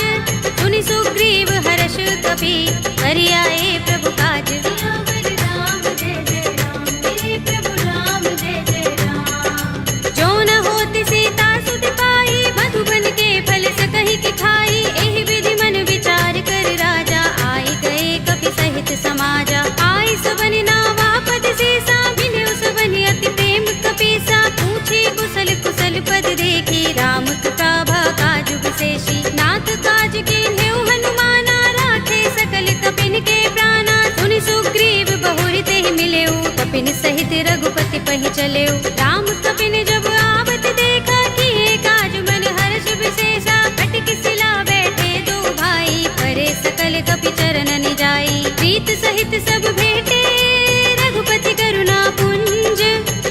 सुनि सुग्रीव हर्ष कपि, करि आए प्रभु काज। सियावर राम जय जय राम, मेरे प्रभु राम जय जय राम। जो न होति सीता सुत पाई, मधुबन के फल सकहि के खाई। एहि विधि मन विचार कर राजा, आए गए कपि सहित समाजा। आय सबन नावा पद सीसा, मिले सबन अति प्रेम कपीसा। पूछे कुशल कुशल पद देखी, राम कृपा काजु विशेषी। नाथ काज कीन्हेउ हनुमाना, राखे सकल कपिन के प्राणा। सुनि सुग्रीव बहुरि तेहि मिलेउ, कपिन सहित रघुपति पहि चलेउ। राम कपिन जब आवत देखा, किए काज मन हर्ष विशेषा। कटि शिला बैठे दो भाई, परे सकल कपि चरण जाई। प्रीत सहित सब भेटे, रघुपति करुणा पुंज।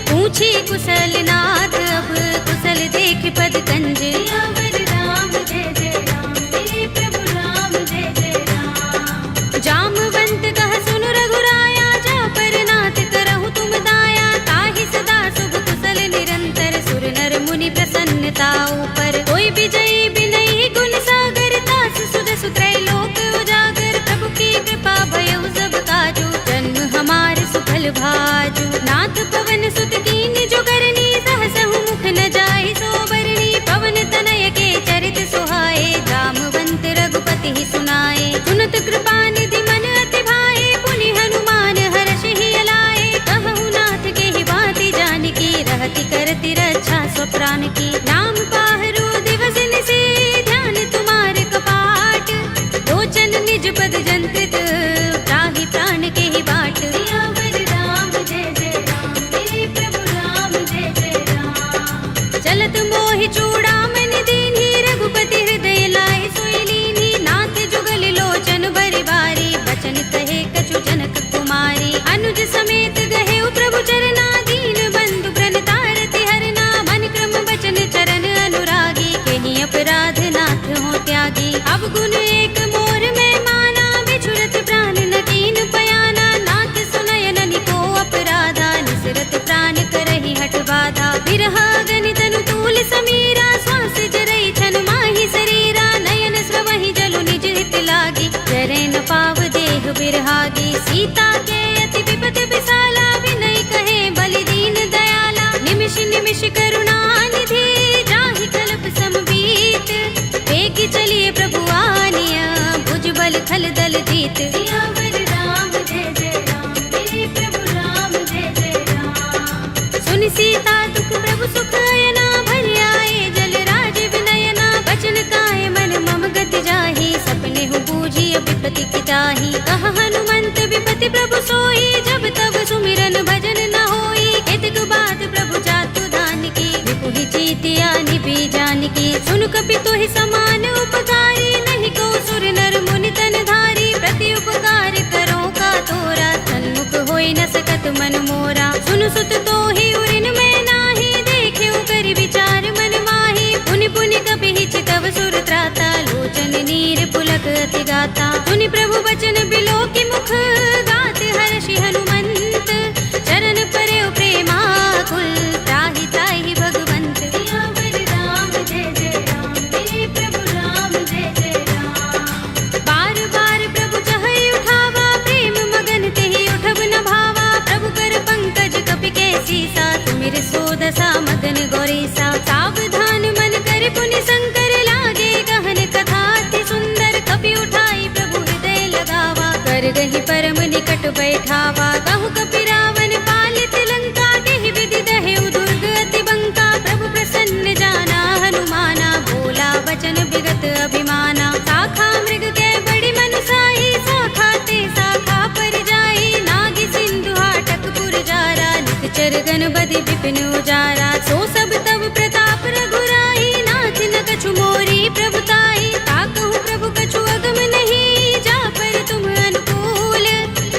पूछी कुशल नाथ, अब कुशल देख पद कंज। सियावर राम जय जय राम, मेरे प्रभु राम जय जय राम। जामवंत कह सुन रघुराया, जा पर नाथ करहु तुम दाया। ताहि सदा शुभ कुशल निरंतर, सुर नर मुनि प्रसन्नता ऊपर। कोई विजयी बिनहि गुण सागर, तास सुध सुत्रय लोक उजागर। प्रभु की कृपा भयउ सब काजू, जन्म हमार सुफल भाजू। नाथ पवन सुत कीन जो करनी, सहसहु मुख न जाहि सो बरनी। पवन तनय के चरित सुहाए, जामवंत रघुपति ही सुनाए। सुनत कृपा निधि मन अति भाए, पुनि हनुमान हर्ष ही अलाए। कहु नाथ के ही बाती जानकी, रहति करति रक्षा स्वप्रान की। नाम पाहरो दिवस निशि, ध्यान तुम्हारे कपाट। लोचन निज पद जंत्रित, त्राहि प्राण के ही बाट। सियावर राम जय जय राम, मेरे प्रभु राम जय जय राम। चलत मोहि चूड़ामणि दीन्ही, रघुपति हृदय लाए सोई लीन्ही। नाथ जुगल लोचन बरि बारी, बचन कहे कछु जनक कुमारी। अनुज समेत गहेउ प्रभु चरना, दीन बंधु प्रण तारति हरना। मन क्रम बचन चरण अनुरागी, के सुरहागी। सीता के अति विपद विसाला, विनय कहे बलि दीन दयाला। निमिष निमिष करुणा निधि, जाहि कल्प समबीत। वेगी चलिए प्रभु आनिया, भुज बल खल दल जीत। सियावर राम जय जय राम, मेरे प्रभु राम जय जय राम। सुनि सीता दुख प्रभु सुख अयना, भरि आए जल राज विनयना। बचन काए मन मम गति जाहि, सपने हूँ बूझी विपति की ताहि। कहा हनुमंत विपति प्रभु सोई, जब तब सुमिरन भजन न होई। केतक बात प्रभु जातु धान की, विपुहि जीतिया निभि जानकी। सुन कपि तोहि समान उपकारी, नहीं को सुर नर मुनि तन धारी। प्रति उपकार करो का तोरा, सन्मुख होई न सकत मन मोरा। सुन सुत तोहि उरिन में नाही, देखेउ करि विचार मन माही। पुनि पुनि कपि चितव सुर त्राता, लोचन नीर पुलक अति गाता। सुनि प्रभु बचन बिलोकि मुख, गात हर्षि हनुमंत। चरण परेउ प्रेमाकुल, त्राहि त्राहि भगवंत। सियावर राम जय जय राम, मेरे प्रभु राम जय जय राम। बार बार प्रभु चहई उठावा, प्रेम मगन तेहि उठब न भावा। प्रभु कर पंकज कपि के सीसा, सुमिर सोदसा मगन गौरीसा। सावधान मन कर पुनि शंकर, लागे गहन कथा अति सुंदर। कपि उठाई प्रभु हृदय लगावा, कर गहि परम निकट बैठावा। कहु कपि रावण पालित लंका, केहि विधि दहेउ दुर्ग अति बंका। प्रभु प्रसन्न जाना हनुमाना, बोला वचन विगत अभिमाना। शाखा मृग के बड़ी मनसाई, शाखा ते शाखा पर जाई। नागी सिंधु हाटक पुर जारा, निकचर गण बदि विपिन उजारा। सो सब तब प्रताप रघुराई, नाथ न कछु मोरी प्रभुताई। ताकहु प्रभु कछु अगम नहीं, जा पर तुम अनुकूल।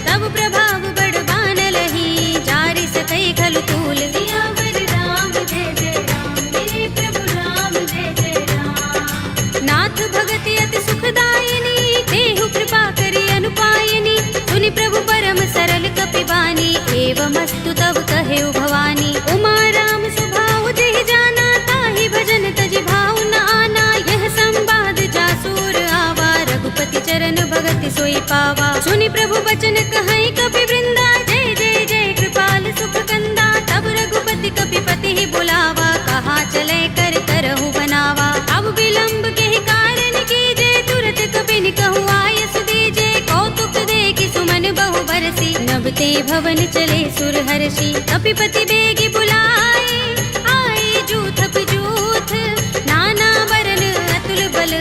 तब प्रभाव बड़ बानलहि, जारि सकई खलु तूल। सियावर राम जय जय राम, मेरे प्रभु राम जय जय राम। नाथ भगति अति सुखदायिनी, देहु कृपा करि अनुपायिनी। सुनि प्रभु परम सरल कपि बानी, एवमस्तु तब कहेउ भवानी। उमा राम स्वभाव जेहि जाना, ताहि भजन तजि भाव न आना। यह संवाद जासुर आवा, रघुपति चरण भगति सोई पावा। सुनि प्रभु बचन कहई कपि वृंदा, जय जय जय कृपाल सुख कंदा। तब रघुपति कपि पति ही बुलावा, कहा चले कर करहु बनावा। अब विलंब केहि कारण कीजे, तुरत कपि कहु आयस दीजे। कौतुक देखि सुमन बहु बरसी, नभ ते भवन चले सुर हर्षि। कपिपति बेगी बुलाए, आए जूथप जूथ। नाना वरन अतुल बल,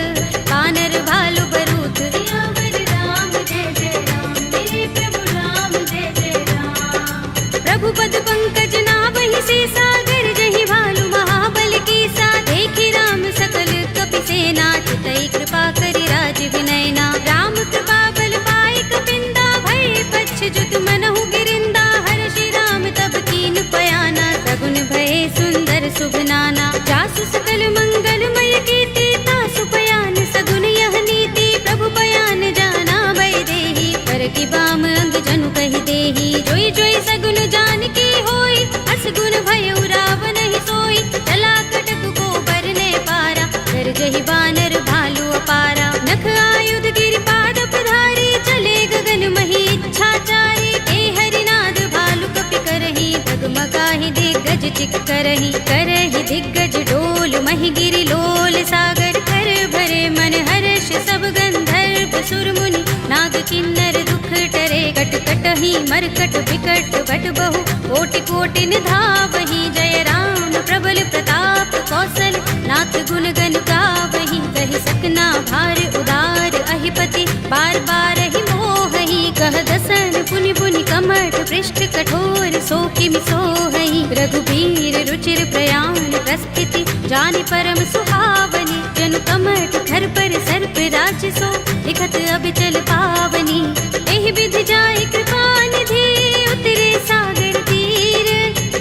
बानर भालु बरूथ। सियावर राम जय जय राम, मेरे प्रभु राम जय जय राम। प्रभु पद पंकज नावहि सीसा, गरजहि भालु महाबल कीसा। देखि राम सकल कपि सेना, चितई कृपा करि राज विनयना। राम कृपा बल पाई कपिंदा, भय पच्छ जुत मनहु गिरिंदा। हर्षि राम तब कीन पयाना, सगुन भये सुंदर शुभ नाना। जासु सकल मंगलमय कीर्ति, तासु पयान सगुन यह नीति। प्रभु पयान जाना भय देहि, पर की बाम अंग जनु कहि देहि। जोई जोई सगुन जानकी होई, असगुन भयउ रावण ही सोई। चला कटक को बरने पारा, गरजहि बानर भालु अपारा। नख आयुध गिरिपाद प्रधारी, चले गगन मही इच्छाचारी। के हरिनाद भालु कपि करहि, डगमगाहि दिग्गज चिक करहि। करहि दिग्गज डोल महि गिरि लोल सागर। कर भरे मन हर्ष सब गंधर्व सुर मुनि, नाग किन्नर दुख टरे। कट कटहि मरकट विकट बट बहु, कोटि कोटि निधावहि। जय राम प्रबल प्रताप कौशल, नाथ गुण गन गावहि। कहि सकना भार उदार अहिपति, बार बार ही मोहहि। कह दसन पुनि पुनि कमठ, पृष्ठ कठोर सो किमि सोहहि। रघुबीर रुचिर प्रयाण प्रस्थिति, जानि परम सुहावनी। जनु कमठ धर पर सर्प राज सो, लिखत अबिचल पावनी। एहि विधि जाय कृपा निधि, उतरे सागर तीर।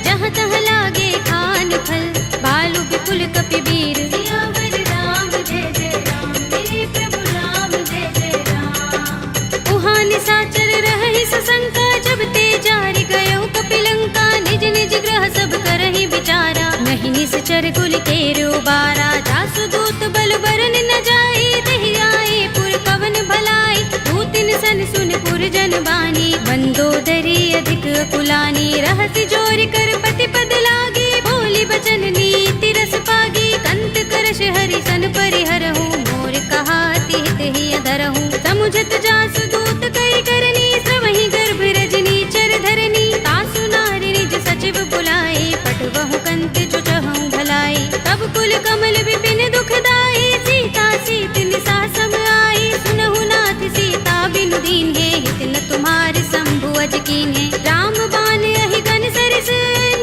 जहाँ तहाँ लागे खान फल, भालु विपुल कपि वीर। सियावर राम जय जय राम, मेरे प्रभु राम जय जय राम। उहाँ निशाचर रहहि सशंका, जब ते जारि गयो कपिलंका। निज निज ग्रह सब करहि विचारा, नहीं निश्चर कुल केरु बारा। जासु दूत बल बरन न जाई, तेहि आए पुर कवन भलाई। दूतिन सन बचन सुन पुरजन बानी, मंदोदरी अधिक अकुलानी, रहसि जोर कर पति पद लागी, बोली बचन नीति रस पागी, कंत करश हरि सन परिहरहु, मोर कहा अति हित ही अधरहु, समुझत जासु दूत कई करनी, श्रवहि गर्भ रजनी चर धरनी, तासु नारी निज सचिव बुलाए, पटवहु कंत जो चहु भलाई, तब कुल कमल विपिन दुखदाई, सीता सीत निसा सम आई, सुनहु नाथ सीता बिनु दीन्हे, हित न तुम्हार शंभु अज कीन्हे, राम बाण अहि गन सरिस,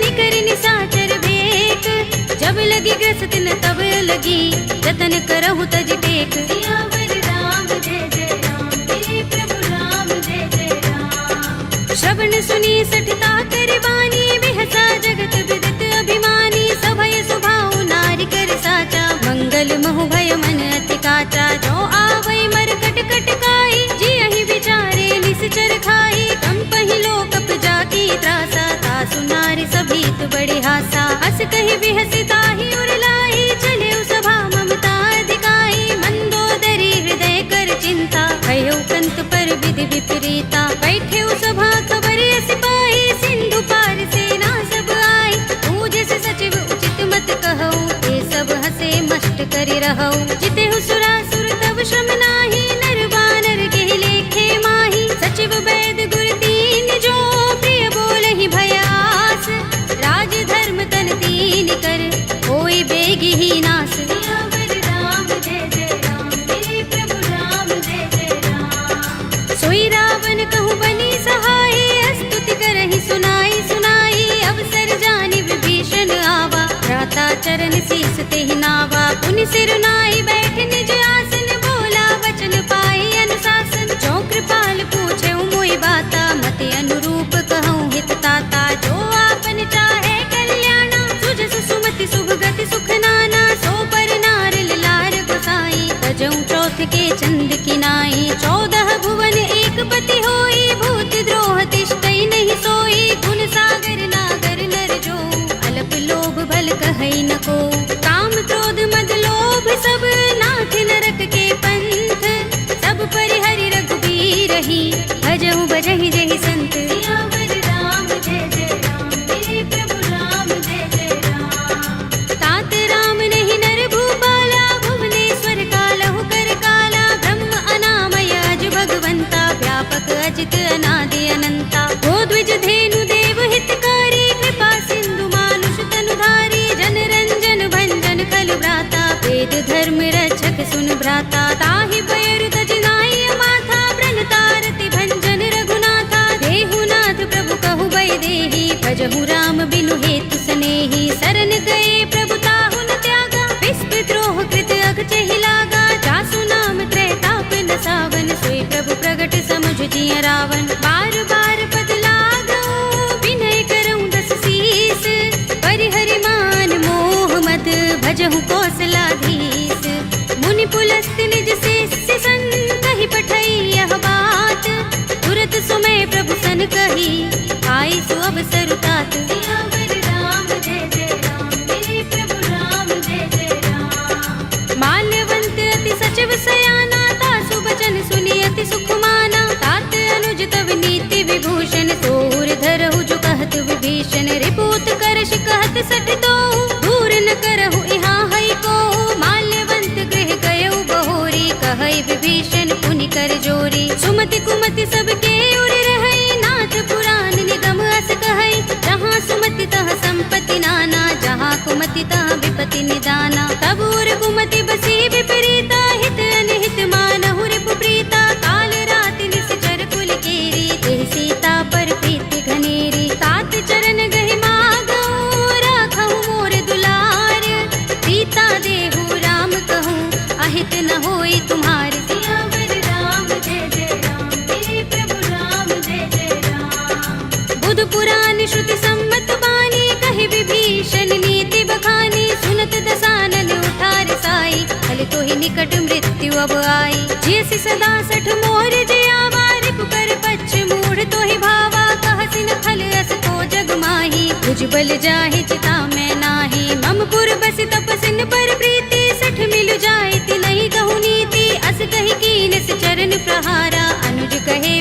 निकर निसाचर भेक, जब लगी ग्रस्त न तब लगी, जतन करहु तज टेक, सियावर राम जय जय राम, मेरे प्रभु राम जय जय राम, श्रवण सुनी सठता कर बानी, बिहसा जगत विदित अभिमानी, सभय सुभाउ नारी कर साचा, मंगल महु भय मन अति काचा, जो आवै मरकट कट काई, जियहि विचारे निश्चर खाई, कंपहि लोकप जाकी त्रासा, तासु नारी सभीत बड़े हासा, हस कहि बिहसि ताहि उर लाई, चले सभा ममता अधिकाई, मंदोदरी हृदय कर चिंता, भयो कंत पर विधि विपरीता, बैठे सभा खबर यस पाई, सिंधु पार सेना सब आई, पूजे से सचिव उचित मत कहऊ, ये सब हसे मष्ट करि रहऊ, जितेहु सुरासुर तब श्रम नाही, नर बानर के लेखे माही, सचिव वैद गुर तीन जो, प्रिय बोलहि भय आस, राज धर्म तन तीन कर, होई बेगी ही नास, सियावर राम जय जय राम, मेरे प्रभु राम जय जय राम, सोई रावण कहूँ बनी सहाय, स्तुति करहि सुनाई सुनाई, अवसर जानि विभीषण आवा, भ्राता चरण शीस तेहि नावा, पुनि सिर नाई बैठ निज आसन, बोला वचन पाई अनुशासन, जो कृपाल पूछे मोहि बाता, मति अनुरूप कहूँ हित ताता, जो आपन चाहे कल्याणा, सुजस सुमति शुभ गति सुख नाना, सो पर नार लार गोसाई, तजऊ चौथ के चंद किनाई, 14 भुवन एक पति होई, भूत द्रोह तिष्ठई नहीं सोई, गुण सागर नागर नर जो, अल्प लोभ भल कहई न को, काम क्रोध मद लोभ सब, नाथ नरक के पंथ, सब परिहरि रघुबीर ही, भजहु भजहि जहि संत, सियावर राम जय जय राम, मेरे प्रभु राम जय जय राम, तात राम नहीं नर भूपाला, भुवनेश्वर कालहु कर काला, ब्रह्म अनामय अज भगवंता, व्यापक अजित अनादि अनंता, गोद्विज धेनु देव हितकारी, कृपा सिंधु मानुष तनुधारी, जन रंजन भंजन कल भ्राता, वेद धर्म रक्षक सुन भ्राता, ताहि भयरु तज नाई माथा, प्रणतारति भंजन रघुनाथा, देहु नाथ प्रभु कहु भय देहि, भजहु राम बिनु हेतु सनेहि, शरण गए प्रभु ताहु न त्यागा, विस्पि द्रोह कृत अघचहि लागा, जासु नाम त्रैताप न सावन, सोई प्रभु प्रगट समुझ जिय रावण, बार बार पद लागऊ, विनय करऊँ दस शीस, परिहरि मान मोह मद, भजहु कौशलाधीश, मुनि पुलस्त निज शिष्य संग, कहि पठई यह बात, तुरत सुमय प्रभु सन कही, आई सु अवसर तात, सियावर राम जय जय राम, मेरे प्रभु राम जय जय राम, माल्यवंत अति सचिव सयाना, तासु बचन सुनि अति सुख माना, तात अनुज तव नीति विभूषण, सोर धरहु जो कहत विभीषण, रिपुत करश कहत सठ तो, दूर न करहु यहाँ हई को, माल्यवंत गृह गयउ बहोरी, कहई विभीषण पुनि कर जोरी, सुमति कुमति सबके उर रहई, नाथ पुराण निगम अस कहई, जहाँ सुमति तह संपत्ति नाना, जहाँ कुमति तह विपति निदाना, तब उर कुमति बसी विपरीता, हित अनहित मानहु रिपु प्रीता, काल रात निश्चर कुल केरी, देहि सीता पर प्रीति घनेरी, तात चरण गहि मागऊ, राखहु मोर दुलार, सीता देहु राम कहूँ, अहित न होई तुम्हार, सियावर राम जय जय राम, मेरे प्रभु राम जय जय राम, बुध पुराण श्रुति सम्मत बानी, कहि विभीषण नीति बखानी, सुनत दसानन उठार साई, फल तो ही निकट मृत्यु अब आई, जैसी सदा सठ मोर जयावा, रिपु कर पच्छ मूढ़ तो ही भावा, कहसिन खल अस को जग माही, भुज बल जाहि चिता में नाही, मम पुर बस तपसिन पर प्रीति, सठ मिलु जायति नहीं कहु नीति, अस कहि कीन से चरण प्रहारा, अनुज कहे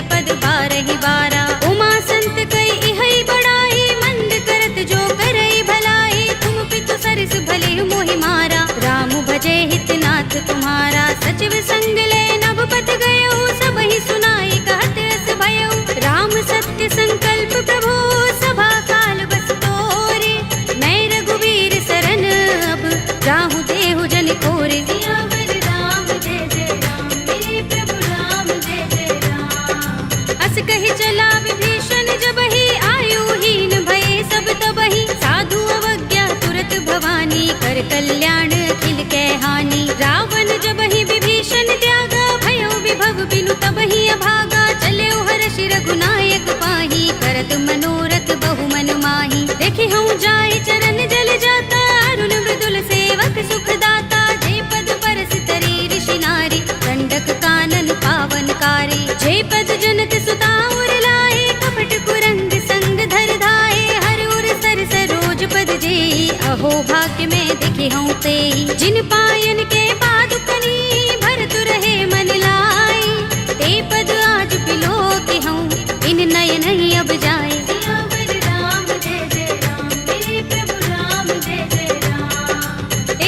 हंस कहि चला विभीषण जबहि आयुहीन भये सब तबहि साधु अवज्ञा तुरत भवानी कर कल्याण अखिल कै हानि रावण जबहि विभीषण त्यागा भयो विभव बिनु तबहि अभागा चले हर्षि रघुनायक पाहि करत मनोरथ बहु मन माहि देखि हूँ जाय चरण जल जाता अरुण मृदुल सेवक सुख दाता जे पद परस तरी ऋषि नारी दंडक कानन पावनकारी जे पद जनत सुता उर लाए कपट कुरंग संग धर धाए हर उर सर सरोज पद जेई अहो भाग्य में देखे हूँ तेई जिन पायन के पादुकनी भरत रहे मन लाई ते पद आज बिलो के हूँ इन नयन ही अब जाए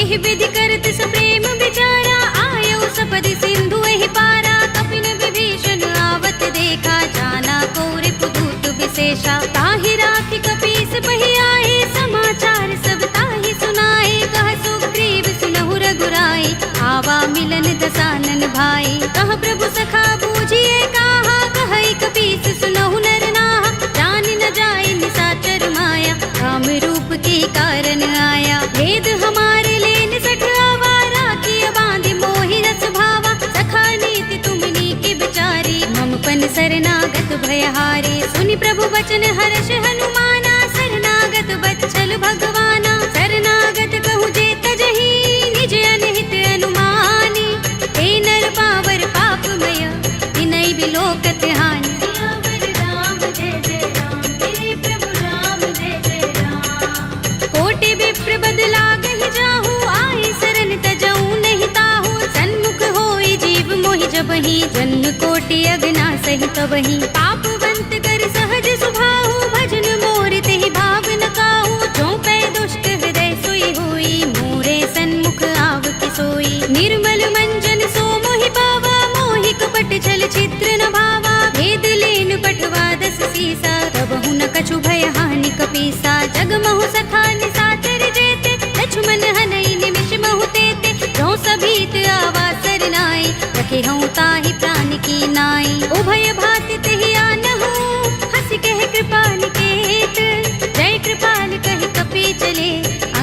एहि विधि करत सप्रेम विचारा आयो सपदि सिंधु एहि पारा कपिन विभीषण आवत देखा जाना कौरि पुदूत विशेषा ताहि राखि कपीस पहि आए समाचार सब ताहि सुनाए कह सुग्रीव सुनहु रघुराई आवा मिलन दसानन भाई कह प्रभु सखा बूझिए काहा कहई कपीस सुनहु नर नाहा जान न जाए निसाचर माया काम रूप के कारण आया भेद हमारे लेन सठ आवारा किया बांधि मोहि रस भावा सखा नीति तुमनी के बिचारी ममपन शरणागत भयहारी सुनि प्रभु वचन हर्ष हनुमाना शरणागत बच्चल भगवाना शरणागत कहु जे तजहि निज अनहित अनुमानी हे नर पावर पापमय तिनहि बिलोकत हानि कोटि विप्र बदला गहि जाहू आए शरण तजऊ नहीं ताहू सन्मुख होई जीव मोहि जबहि जन्म कोटि अगना सहि तबहि पापवंत कर सहज सुभाहु भजन मोर तेहि भाव न काहू जो पै दुष्ट हृदय सोई होई मोरे सन्मुख आव कि सोई निर्मल मंजन सो मोहि पावा मोहि कपट छल चित्र न भावा भेद लेन पठवा दस सीसा तब हुन कछु भय हानि कपीसा जग महु सखा निसाचर जेते लक्ष्मण हनई निमिष महु तेते जो सभीत आवा सरनाई रखे हूँ ताहि प्राण की नाई उभय भाति तेहि आनहु हंस कह कृपाल केत जय कृपाल कह कपी चले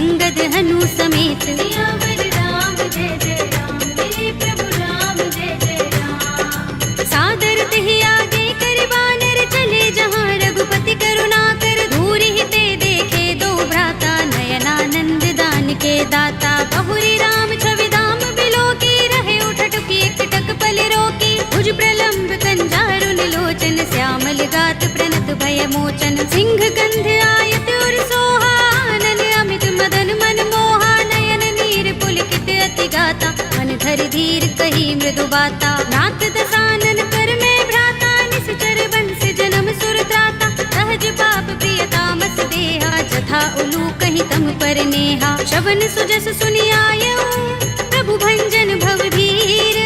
अंगद हनु समेत सियावर राम जय जय राम मेरे प्रभु राम जय जय राम सादर तेहि आगे कर बानर चले जहाँ रघुपति करुणा कर दूर ही ते देखे दो भ्राता नयनानंद दान के दाता बहुरी राम छवि धाम बिलो की रहे उठटुकी एकटक पल रोकी भुज प्रलंब कंजारु निलोचन श्यामल गात प्रणत भय मोचन सिंह कंध आयत और सोहा आनन अमित मदन मन मोहा नयन नीर पुलकित अति गाता मन धर धीर कही मृदु बाता नाथ दसानन कर में भ्राता निश्चर बंस जन्म सुर त्राता सहज पाप प्रिय तामस देहा जथा उलू कहीं तम पर नेहा श्रवण सुजस सुनि आयऊ प्रभु भंजन भव भीर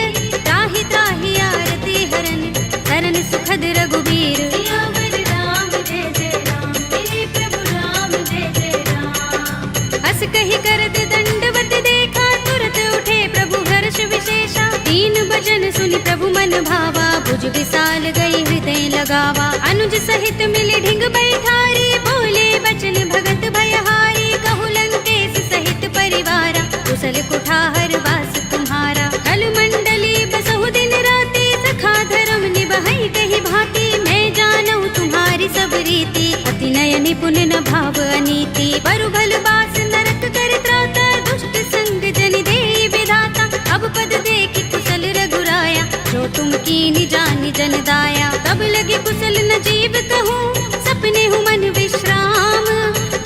त्राहि त्राहि आरती हरन शरण सुखद रघुबीर सियावर राम जय जय राम मेरे प्रभु राम जय जय राम हस कहि करत दंडवत देखा तुरत उठे प्रभु हर्ष विशेषा दीन भजन सुनि प्रभु मन भावा भुज विशाल गई हृदय लगावा अनुज सहित मिले ढिंग बैठारी बोले बचन भगत भयहारी कहु लंकेश सहित परिवारा कुशल कुठार वास तुम्हारा कल मंडली बसहु दिन राति सखा धर्म निबहै कही भांति मैं जानऊ तुम्हारी सब रीति अति नय निपुण न भाव अनीति बरु भल बास नरक कर त्राता दुष्ट संग जन दे विधाता अब पद देखि कुशल रघुराया जो तुम कीनि जानि जन दाया तब लगे कुशल न जीव कहूँ सपने हूँ मन विश्राम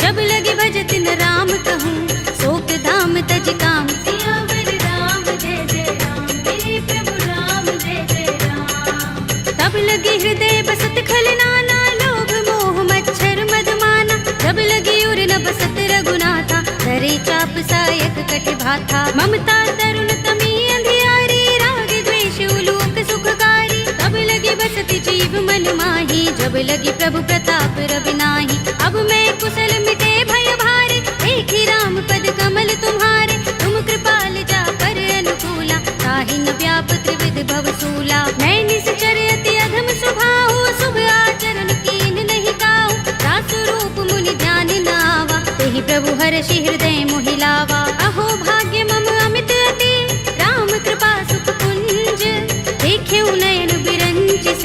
जब लगे भजत न राम कहूँ शोक धाम तज काम सियावर राम जय जय राम मेरे प्रभु राम जय जय राम तब लगे हृदय बसत खल नाना लोभ मोह मच्छर मधुमाना जब लगे उर न बसत रघुनाथा धरे चाप सायक कट भाथा ममता तरुण तमी अंधियारी राग द्वेष उलूक सुखकारी तब लगे बसत जीव मन माही जब लगे प्रभु प्रताप रवि नाही अब मैं कुशल मिटे भय भारे एक ही राम पद कमल तुम्हारे तुम कृपाल जा पर अनुकूला ताहि न व्याप त्रिविध भव सूला मैं निश्चर अति अधम स्वभाव शुभ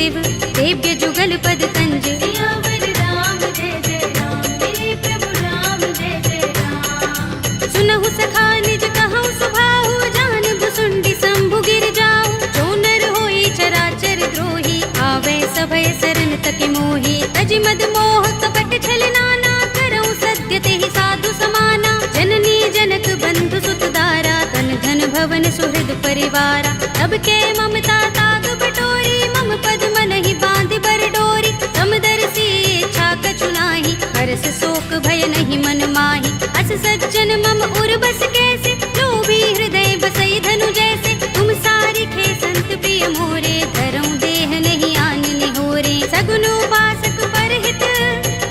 शिव देव्य जुगल पद कंज। सियावर राम जय जय राम, मेरे प्रभु राम जय जय राम। सुनहु सखा निज कहु सुभाहु, जान भुसुंडी शंभु गिर जाऊ। जो नर होई चराचर द्रोही, आवे सभय शरण तके मोही। तज मद मोह कपट छल नाना, करऊं सत्य तेहि साधु समाना। जननी जनक बंधु सुत दारा, तन धन भवन सुहृद परिवारा। तब के ममता ताग बटोरी, मम पद मन ही बांध बर डोरी। समदर्शी इच्छा कछु नाही, हरस शोक भय नहीं मन माही। अस सज्जन मम उर बस कैसे, जो भी हृदय बसई धनु जैसे। तुम सारिखे संत प्रिय मोरे, धरऊं देह नहीं आन निहोरे। सगुन उपासक परहित,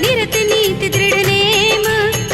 निरत नीति दृढ़ नेम।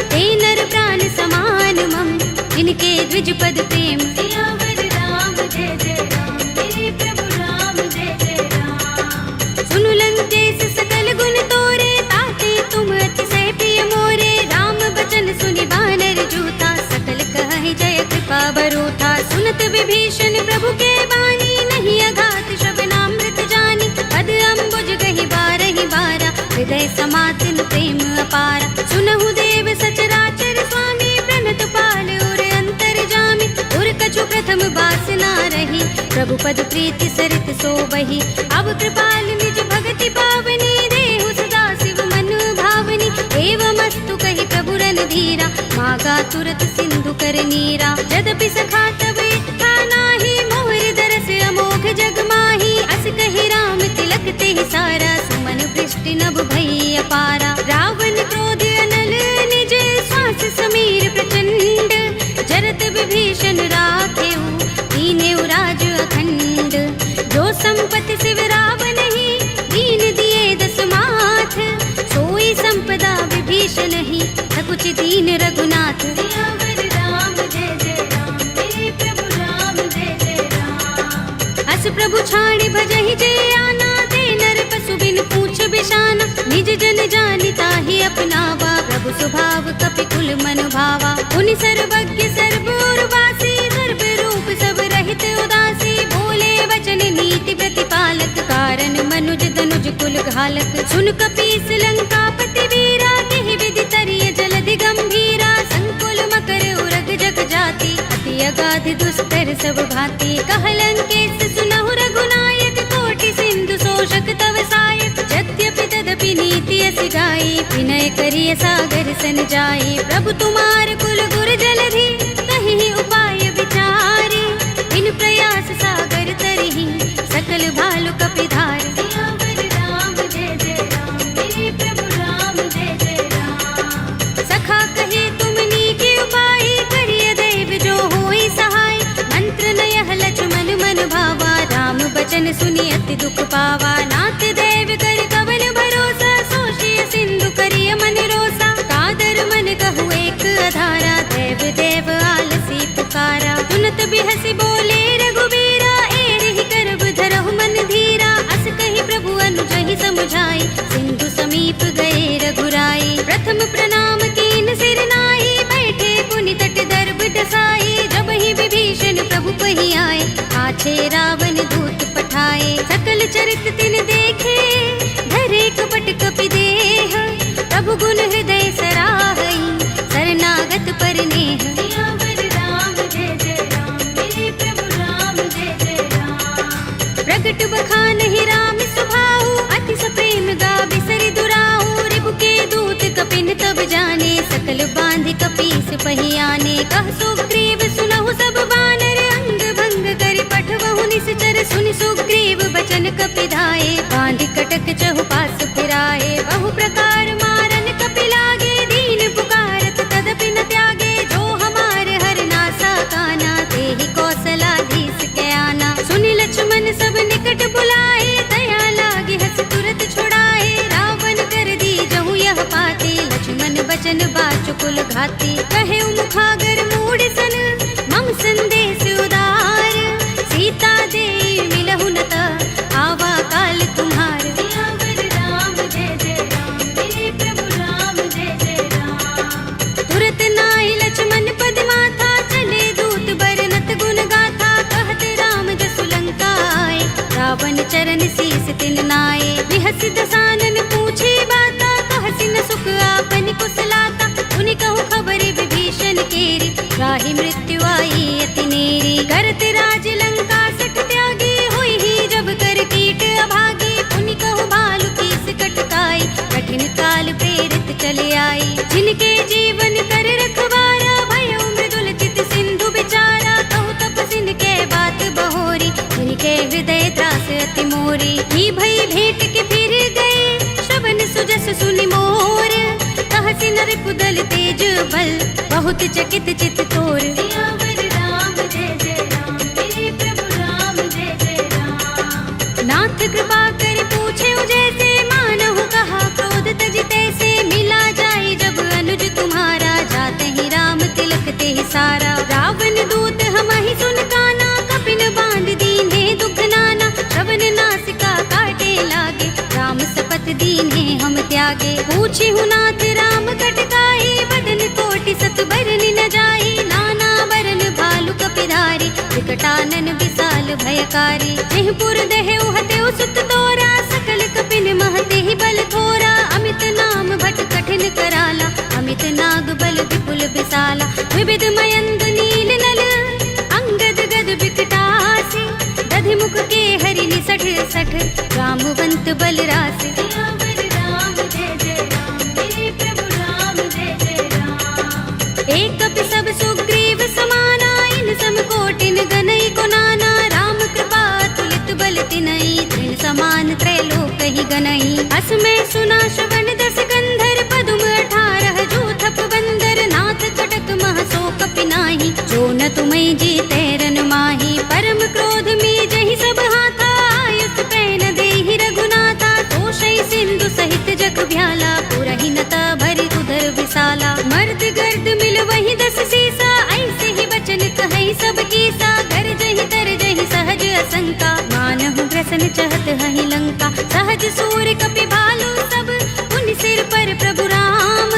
ते नर प्राण समान मम, इनके द्विज पद प्रेम। सियावर राम जय जय राम, मेरे प्रभु राम जय जय राम। सुनु लंकेश सकल गुण तोरे, ताते तुम अतिशय प्रिय मोरे। राम बचन सुनि बानर जूथा, सकल कहहि जय कृपा बरूथा। सुनत विभीषण प्रभु के बानी, नहीं अघात श्रवणामृत जानी। पद अम्बुज गहि बारहि बारा, हृदय समातिन प्रेम अपारा। सुनहु देव सचराचर स्वामी, प्रणत पाल उर अंतर जामी। उर कछु प्रथम बासना रही, प्रभु पद प्रीति सरित सोबहि। अब कृपाल निज भगति पावनी, देहु सदा शिव मन भावनी। एवमस्तु कहि प्रभु रणधीरा, मागा तुरत सिंधु कर नीरा। यद्यपि सखा तब इच्छा नाही, मोर दरस अमोघ जग माही। अस कहि राम तिलक तेहि सारा, सुमन वृष्टि नभ भई अपारा। रावण क्रोध अनल निज, श्वास समीर प्रचंड। जरत विभीषण राखेऊ, दीनेउ राज अखंड। जो संपत्ति शिव रावण ही, दीन दिए दस माथ। सोई संपदा विभीषण ही, सकुच दीन रघुनाथ। सियावर राम जय जय राम, मेरे प्रभु राम जय जय राम। अस प्रभु छाड़ि भजहि जे आना, ते नर पशु बिन पूछ बिशाना। निज जन जानि ताहि अपनावा, प्रभु स्वभाव कपि कुल मन भावा। पुनि सर्वज्ञ सर्वोर्वासी, सर्व रूप सब रहित उदासी। बोले वचन नीति प्रतिपालक, कारण मनुज तनुज कुल घालक। सुन कपीस लंकापति वीरा, केहि विधि तरिय जलधि गंभीरा। संकुल मकर उरग जग जाति, अति अगाध दुस्तर सब भांति। कह लंकेश सुनहु रघुनायक, कोटि सिंधु शोषक तव सायक। यद्यपि तदपि नीति अस गाई, विनय करिय सागर सन जाई। प्रभु तुमार कुल गुर जलधि, कहि उपाय विचारी। बिन प्रयास सागर तरहि, सकल भालु कपिधार। सियावर राम जय जय राम, मेरे प्रभु राम जय जय राम। सखा कहे तुम नीके उपाय, करिय दैव जो होई सहाय। मंत्र नयह लक्ष्मण मन भावा, राम बचन सुनि अति दुख पावा। नाथ दैव कर कवन भरोसा, सोषिय सिंधु करिय मन रोसा। कादर मन कहु एक अधारा, देव देव आलसी पुकारा। सुनत बिहसि बोले रघुबीरा, एहि करब धरहु मन धीरा। अस कहि प्रभु अनुजहि समुझाई, सिंधु समीप गए रघुराई। प्रथम प्रणाम कीन सिर नाई, बैठे पुनि तट दर्भ डसाई। जब ही विभीषण प्रभु पहि आए, पाछे रावण दूत पठाए। सकल चरित तिन देखे, धरे कपट कपि देह। प्रभु गुण हृदय सराहई, शरणागत पर नेह। सियावर राम जय जय राम, मेरे प्रभु राम जय जय राम। प्रगट बखानहि राम सुभाऊ, अति सप्रेम गाबि सरि दुराऊ। रिपु के दूत कपिन तब जाने, सकल बांधि कपीस पहि आने। कह सुग्रीव सुनहु सब बानर, अंग भंग करि पठवहु निश्चर। सुनि सुग्रीव बचन कपिधाए, बांधि कटक चहुपास फिराए। बहु प्रकार मारन कपि लागे, दीन पुकारत तदपि न त्यागे। जो हमार हर नासा काना, तेहि कौशलाधीश के आना। सुनि लक्ष्मण सब निकट बुलाए, दया लागे हस तुरत छुड़ाए। रावण कर दी जहु यह पाते, लक्ष्मण बचन बाचुकुल घाते। कहे मुखागर मूढ़ सन, मम संदेश उदार। सीता दे मिलहु न त, आवा काल तुम्हार। सियावर बिहस दसानन पूछे बाता, कहसी न सुख आपन कुशलाता। उनि कहु खबर विभीषण केरी, राहि मृत्यु आई अति नेरी। करत राज लंका सठ त्यागी, हुई ही जब कर कीट अभागी। उनि कहु भालु कीस कटकाई, कठिन काल प्रेरित चले आई। जिनके जीवन कर रखवारा, भयउ मृदुल चित सिंधु बिचारा। कहु तपसिन के बात बहोरी, जिनके हृदय त्रास अति मोरी। ही भई भेंट के फिर गए, श्रवण सुजस सुनि मोर। कहसी नर कुदल तेज बल, बहुत चकित चित तोर। सियावर राम जय जय राम, मेरे प्रभु राम जय जय राम। नाथ कृपा कर पूछे जैसे, मानहु कहा क्रोध तज तैसे। मिला जाए जब अनुज तुम्हारा, जाते ही राम तिलक ते सारा। रावण दूत हमहि सुन काना, कपिन बांध दीन्हे दुग्ध नाना। श्रवण नासिका काटे लागे, राम सपत दीन्हे हम त्यागे। पूछी हूँ नाथ राम कटकाई, बदन कोटि सत बरन न जाई। नाना बरन भालु कपिधारी, विकटानन विशाल भयकारी। जेहपुर दहे उहते सुत तोरा, सकल कपिन महते ही बल थोरा। अमित नाम भट कठिन कराला, अमित नाग बल विपुल विशाला। विविध मयंद नील नल, अंगद गद विकटासी। दधि मुख के हरिनि सठ सठ, रामवंत बल रासि। सियावर राम जय जय राम, मेरे प्रभु राम जय जय राम। एक कपि सब सुग्रीव समाना, इन सम कोटिन गनई को नाना। राम कृपा तुलित बल तिनई, तृण समान त्रैलोक ही गनई। अस में सुना श्रवण दस गंधर, पदुम 18 जूथप बंदर। नाथ कटक मह सो कपि नाही, जो न तुम्हें जीते रन माही। परम क्रोध में जहि सब हाथा, आयुष पैन देहि रघुनाथा। तोषई सिंधु सहित जग भ्याला, पुरहि नता भरि उदर विशाला। मर्द गर्द मिल वही 10 सीसा, ऐसे ही बचन कहई सब कीसा। गरजहि तरजहि सहज असंका, मानहु ग्रसन चहत हहि लंका। सहज सूर कपि भालु सब, उन सिर पर प्रभु राम।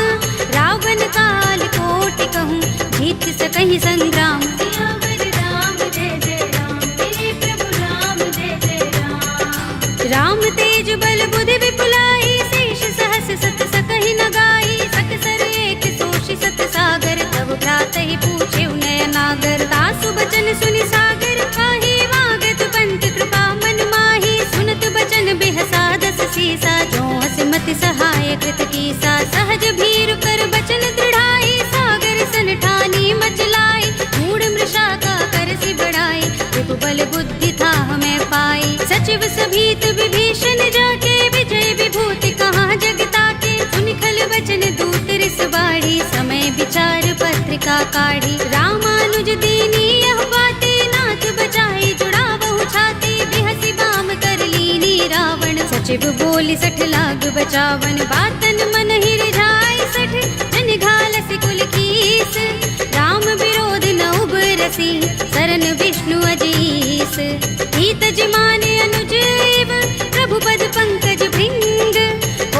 रावण काल कोटि कहूँ, जीत सकहि संग्राम। सियावर राम जय जय राम, मेरे प्रभु राम जय जय राम। राम तेज बल बुद्धि विपुलाई, शेष सहस सत सकहि न गाई। सकसर एक सोषि सत सागर, तब भ्रातहि पूछे नय नागर। तासु बचन सुनि सागर पाहि, वागत पंत कृपा मन माही। सुनत बचन बिहसा 10 सीसा, जो हस मति सहाय कृत कीसा। सहज भीरु कर बचन दृढ़ाई, सागर सन ठानी मचलाई। मूढ़ मृषा का करसि बढ़ाई, विभु बल बुद्धि था हमें पाई। सचिव सभीत विभीषण जाके, विजय विभूति कहाँ जगता के। सुनि खल बचन दूत रिस बाढ़ी, समय विचार पत्रिका काढ़ी। रामानुज दीनी यह बाते, नाथ बचाई जुड़ा बहु छाती। बिहसी बाम कर लीनी रावण, सचिव बोली 60 लाग बचावन। बातन मन ही रिझाई 60, जन घालसी कुल कीस। राम विरोध न उबरसी, सरन विष्णु अजीस। हित जिमाने अनुजीव, प्रभु पद पंकज भृंग।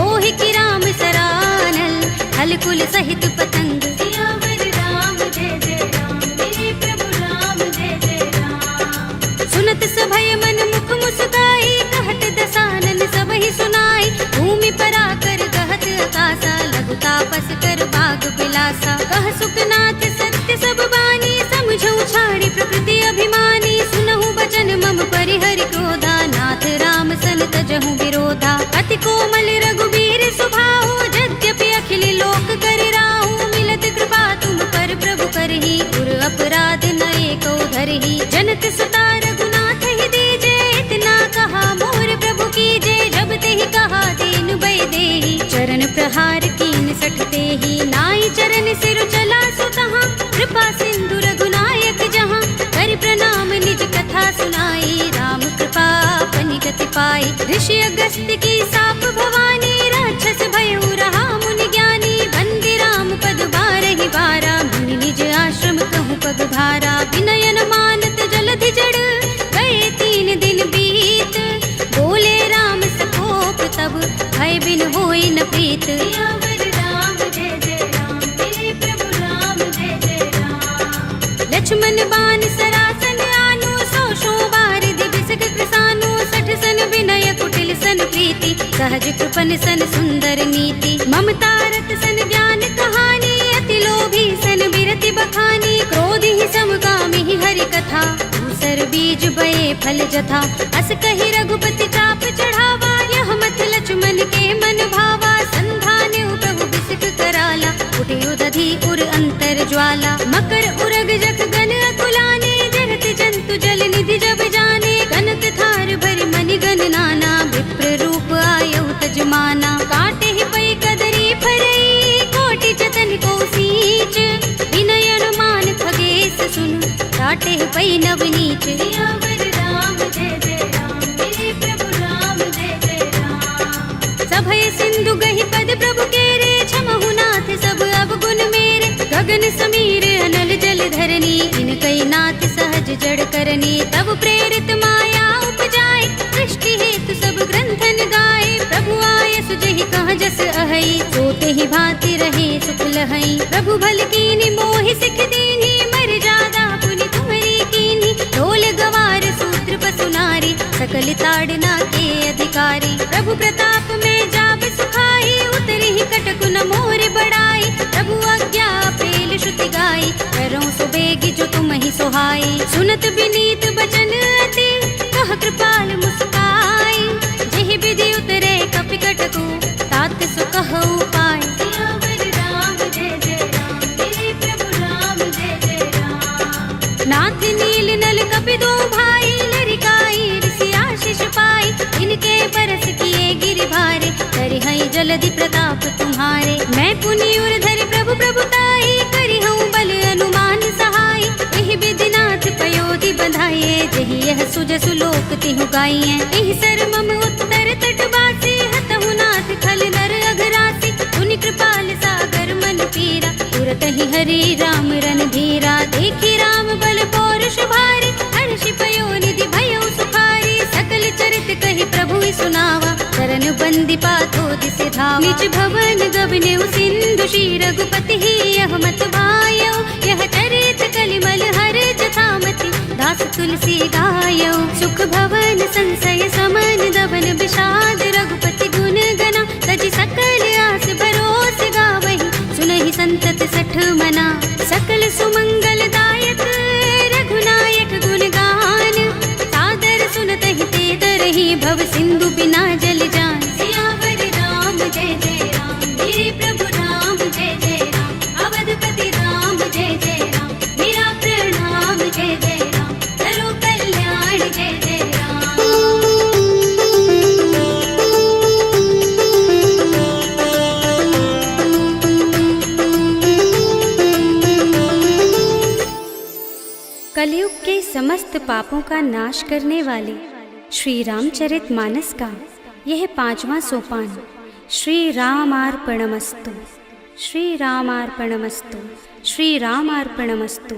ओहि की राम सरानल, हल कुल सहित पतंग। सियावर राम जय जय राम, मेरे प्रभु राम जय जय राम। सुनत सभय मन मुख मुस्काई, कहत दसानन सबहि सुनाई। भूमि पराकर गहत आकाशा, लघु तापस कर बाग बिलासा। कह सुखनाथ सत्य सब बानी, समझौ छाड़ी प्रकृति अभिमानी। सुनहु बचन मम परिहरि क्रोधा, नाथ राम सन तजहु विरोधा। अति कोमल रघुबीर सुभाहु, यद्यपि अखिल लोक कर राहु। मिलत कृपा तुम पर प्रभु करही, गुर अपराध न एको धरही। जनत सुता रघुनाथ ही दीजे, इतना कहा मोर प्रभु कीजे। जब तेहि कहा दीन भय देहि, चरण प्रहार कीन 60 तेहि। नाई चरण सिर चला सुतहाँ, कृपा सिंधु रघुनायक जहाँ। कर प्रणाम निज कथा सुनाई, राम कृपा अपनि गति पाई। ऋषि अगस्त्य की साप भवानी, राक्षस भयउ रहा मुनि ज्ञानी। बंदी राम पद बारहि बारा, मुनि निज आश्रम कहूँ पग भारा। विनयन मानत जलधि जड़, गए 3 दिन बीत। बोले राम सकोप तब, भय बिन होई न प्रीत। सियावर राम जय जय राम, मेरे प्रभु राम जय जय राम। लक्ष्मण बान सरासन आनो, 100 बार दिविसक कृसानो। 60 सन विनय कुटिल सन प्रीति, सहज कृपन सन सुंदर नीति, ममता रत सन ज्ञान कहानी, अति लोभी सन बिरति बखानी, क्रोध ही समगामी ही हरि कथा, दूसर बीज बये फल जथा, अस कहि रघुपति चाप चढ़ावा, यह मत लक्ष्मण के मन भावा, संधान प्रभु बिसिक कराला, उठे उदधि उर अंतर ज्वाला, मकर उरग जख गन अकुलाने, जरत जंतु जल निधि जब जाने, कनक थार भर मनि गन नाना, विप्र रूप आयु तजमाना, काटे ही पै कदरी फरई, कोटि जतन को सींच, विनय अनुमान खगेश सुन, काटे ही पै नवनीच। सियावर राम जय जय राम, मेरे प्रभु राम जय जय राम। सभय सिंधु गहि पद प्रभु केरे, छमहु नाथ सब अवगुण मेरे, गगन समीर अनल जल धरनी, इनकई नाथ सहज जड़ करनी, तब प्रेरित माया उपजाए, सृष्टि हेतु सब ग्रंथन गाए, प्रभु आय सुजहि कहाँ जस अहै, सोते ही भांति रहे सुख लहै, प्रभु भल कीन्ही मोहि सिख दीन्ही, मर जादा पुनि तुम्हरी कीन्ही, ढोल गवार सूत्र पसु नारी, सकल ताड़ना के अधिकारी, प्रभु प्रताप में जाब सुखाई, उतरी ही कटकु न मोर बड़ाई, प्रभु आज्ञा पेल श्रुति गाई, करो सो बेगी जो तुम ही सोहाई, सुनत विनीत बचन अति, कह कृपाल मुस्काई, जेहि विधि उतरे कपि कटकु, तात सो कहु पाय। सियावर राम जय जय राम, मेरे प्रभु राम जय जय राम। नाथ नील नल कपि दो भाई, लरिकाई ऋषि आशीष पाई, इनके बरस किए गिरि भारे, करिहै जलधि प्रताप तुम्हारे, मैं पुनि उर धरि प्रभु प्रभुताई, करिहऊँ बल अनुमान सहाय, एहि विधि नाथ पयोधि बंधाइए, जेहि यह सुजसु लोक तिहु गाइए, एहि सर मम उत्तर तट बासी, हतहु नाथ खल नर अघरासी, पुनि कृपाल सागर मन पीरा, तुरत ही हरि राम रन धीरा, देखी राम बल पौरुष भारी, हर्षि पयो निधि भयो सुखारी, सकल चरित कहि प्रभु सुनावा, चरण बंदी पाथो दिसे धावा, निज भवन गबने सिंधु श्री रघुपति ही यह मत भायो, यह चरित कलिमल हर जथामति, दास तुलसी गायो, सुख भवन संशय समन दबन विषाद, रघुपति गुण गना, तजि सकल आस भरोस गावहि, सुनहि संतत सठ मना, सकल सुमंगल दायक रघुनायक गुण गान, सादर सुनतहि ते तरहि भव सिंधु बिना जल जान। सियावर राम जय जय राम, मेरे प्रभु राम जय जय राम, अवधपति राम जय जय राम, मेरा प्रणाम जय जय राम, करो कल्याण जय जय राम। कलयुग के समस्त पापों का नाश करने वाले श्री रामचरितमानस का यह 5वां सोपान, श्री रामार्पणमस्तु, श्री रामार्पणमस्तु, श्री रामार्पणमस्तु।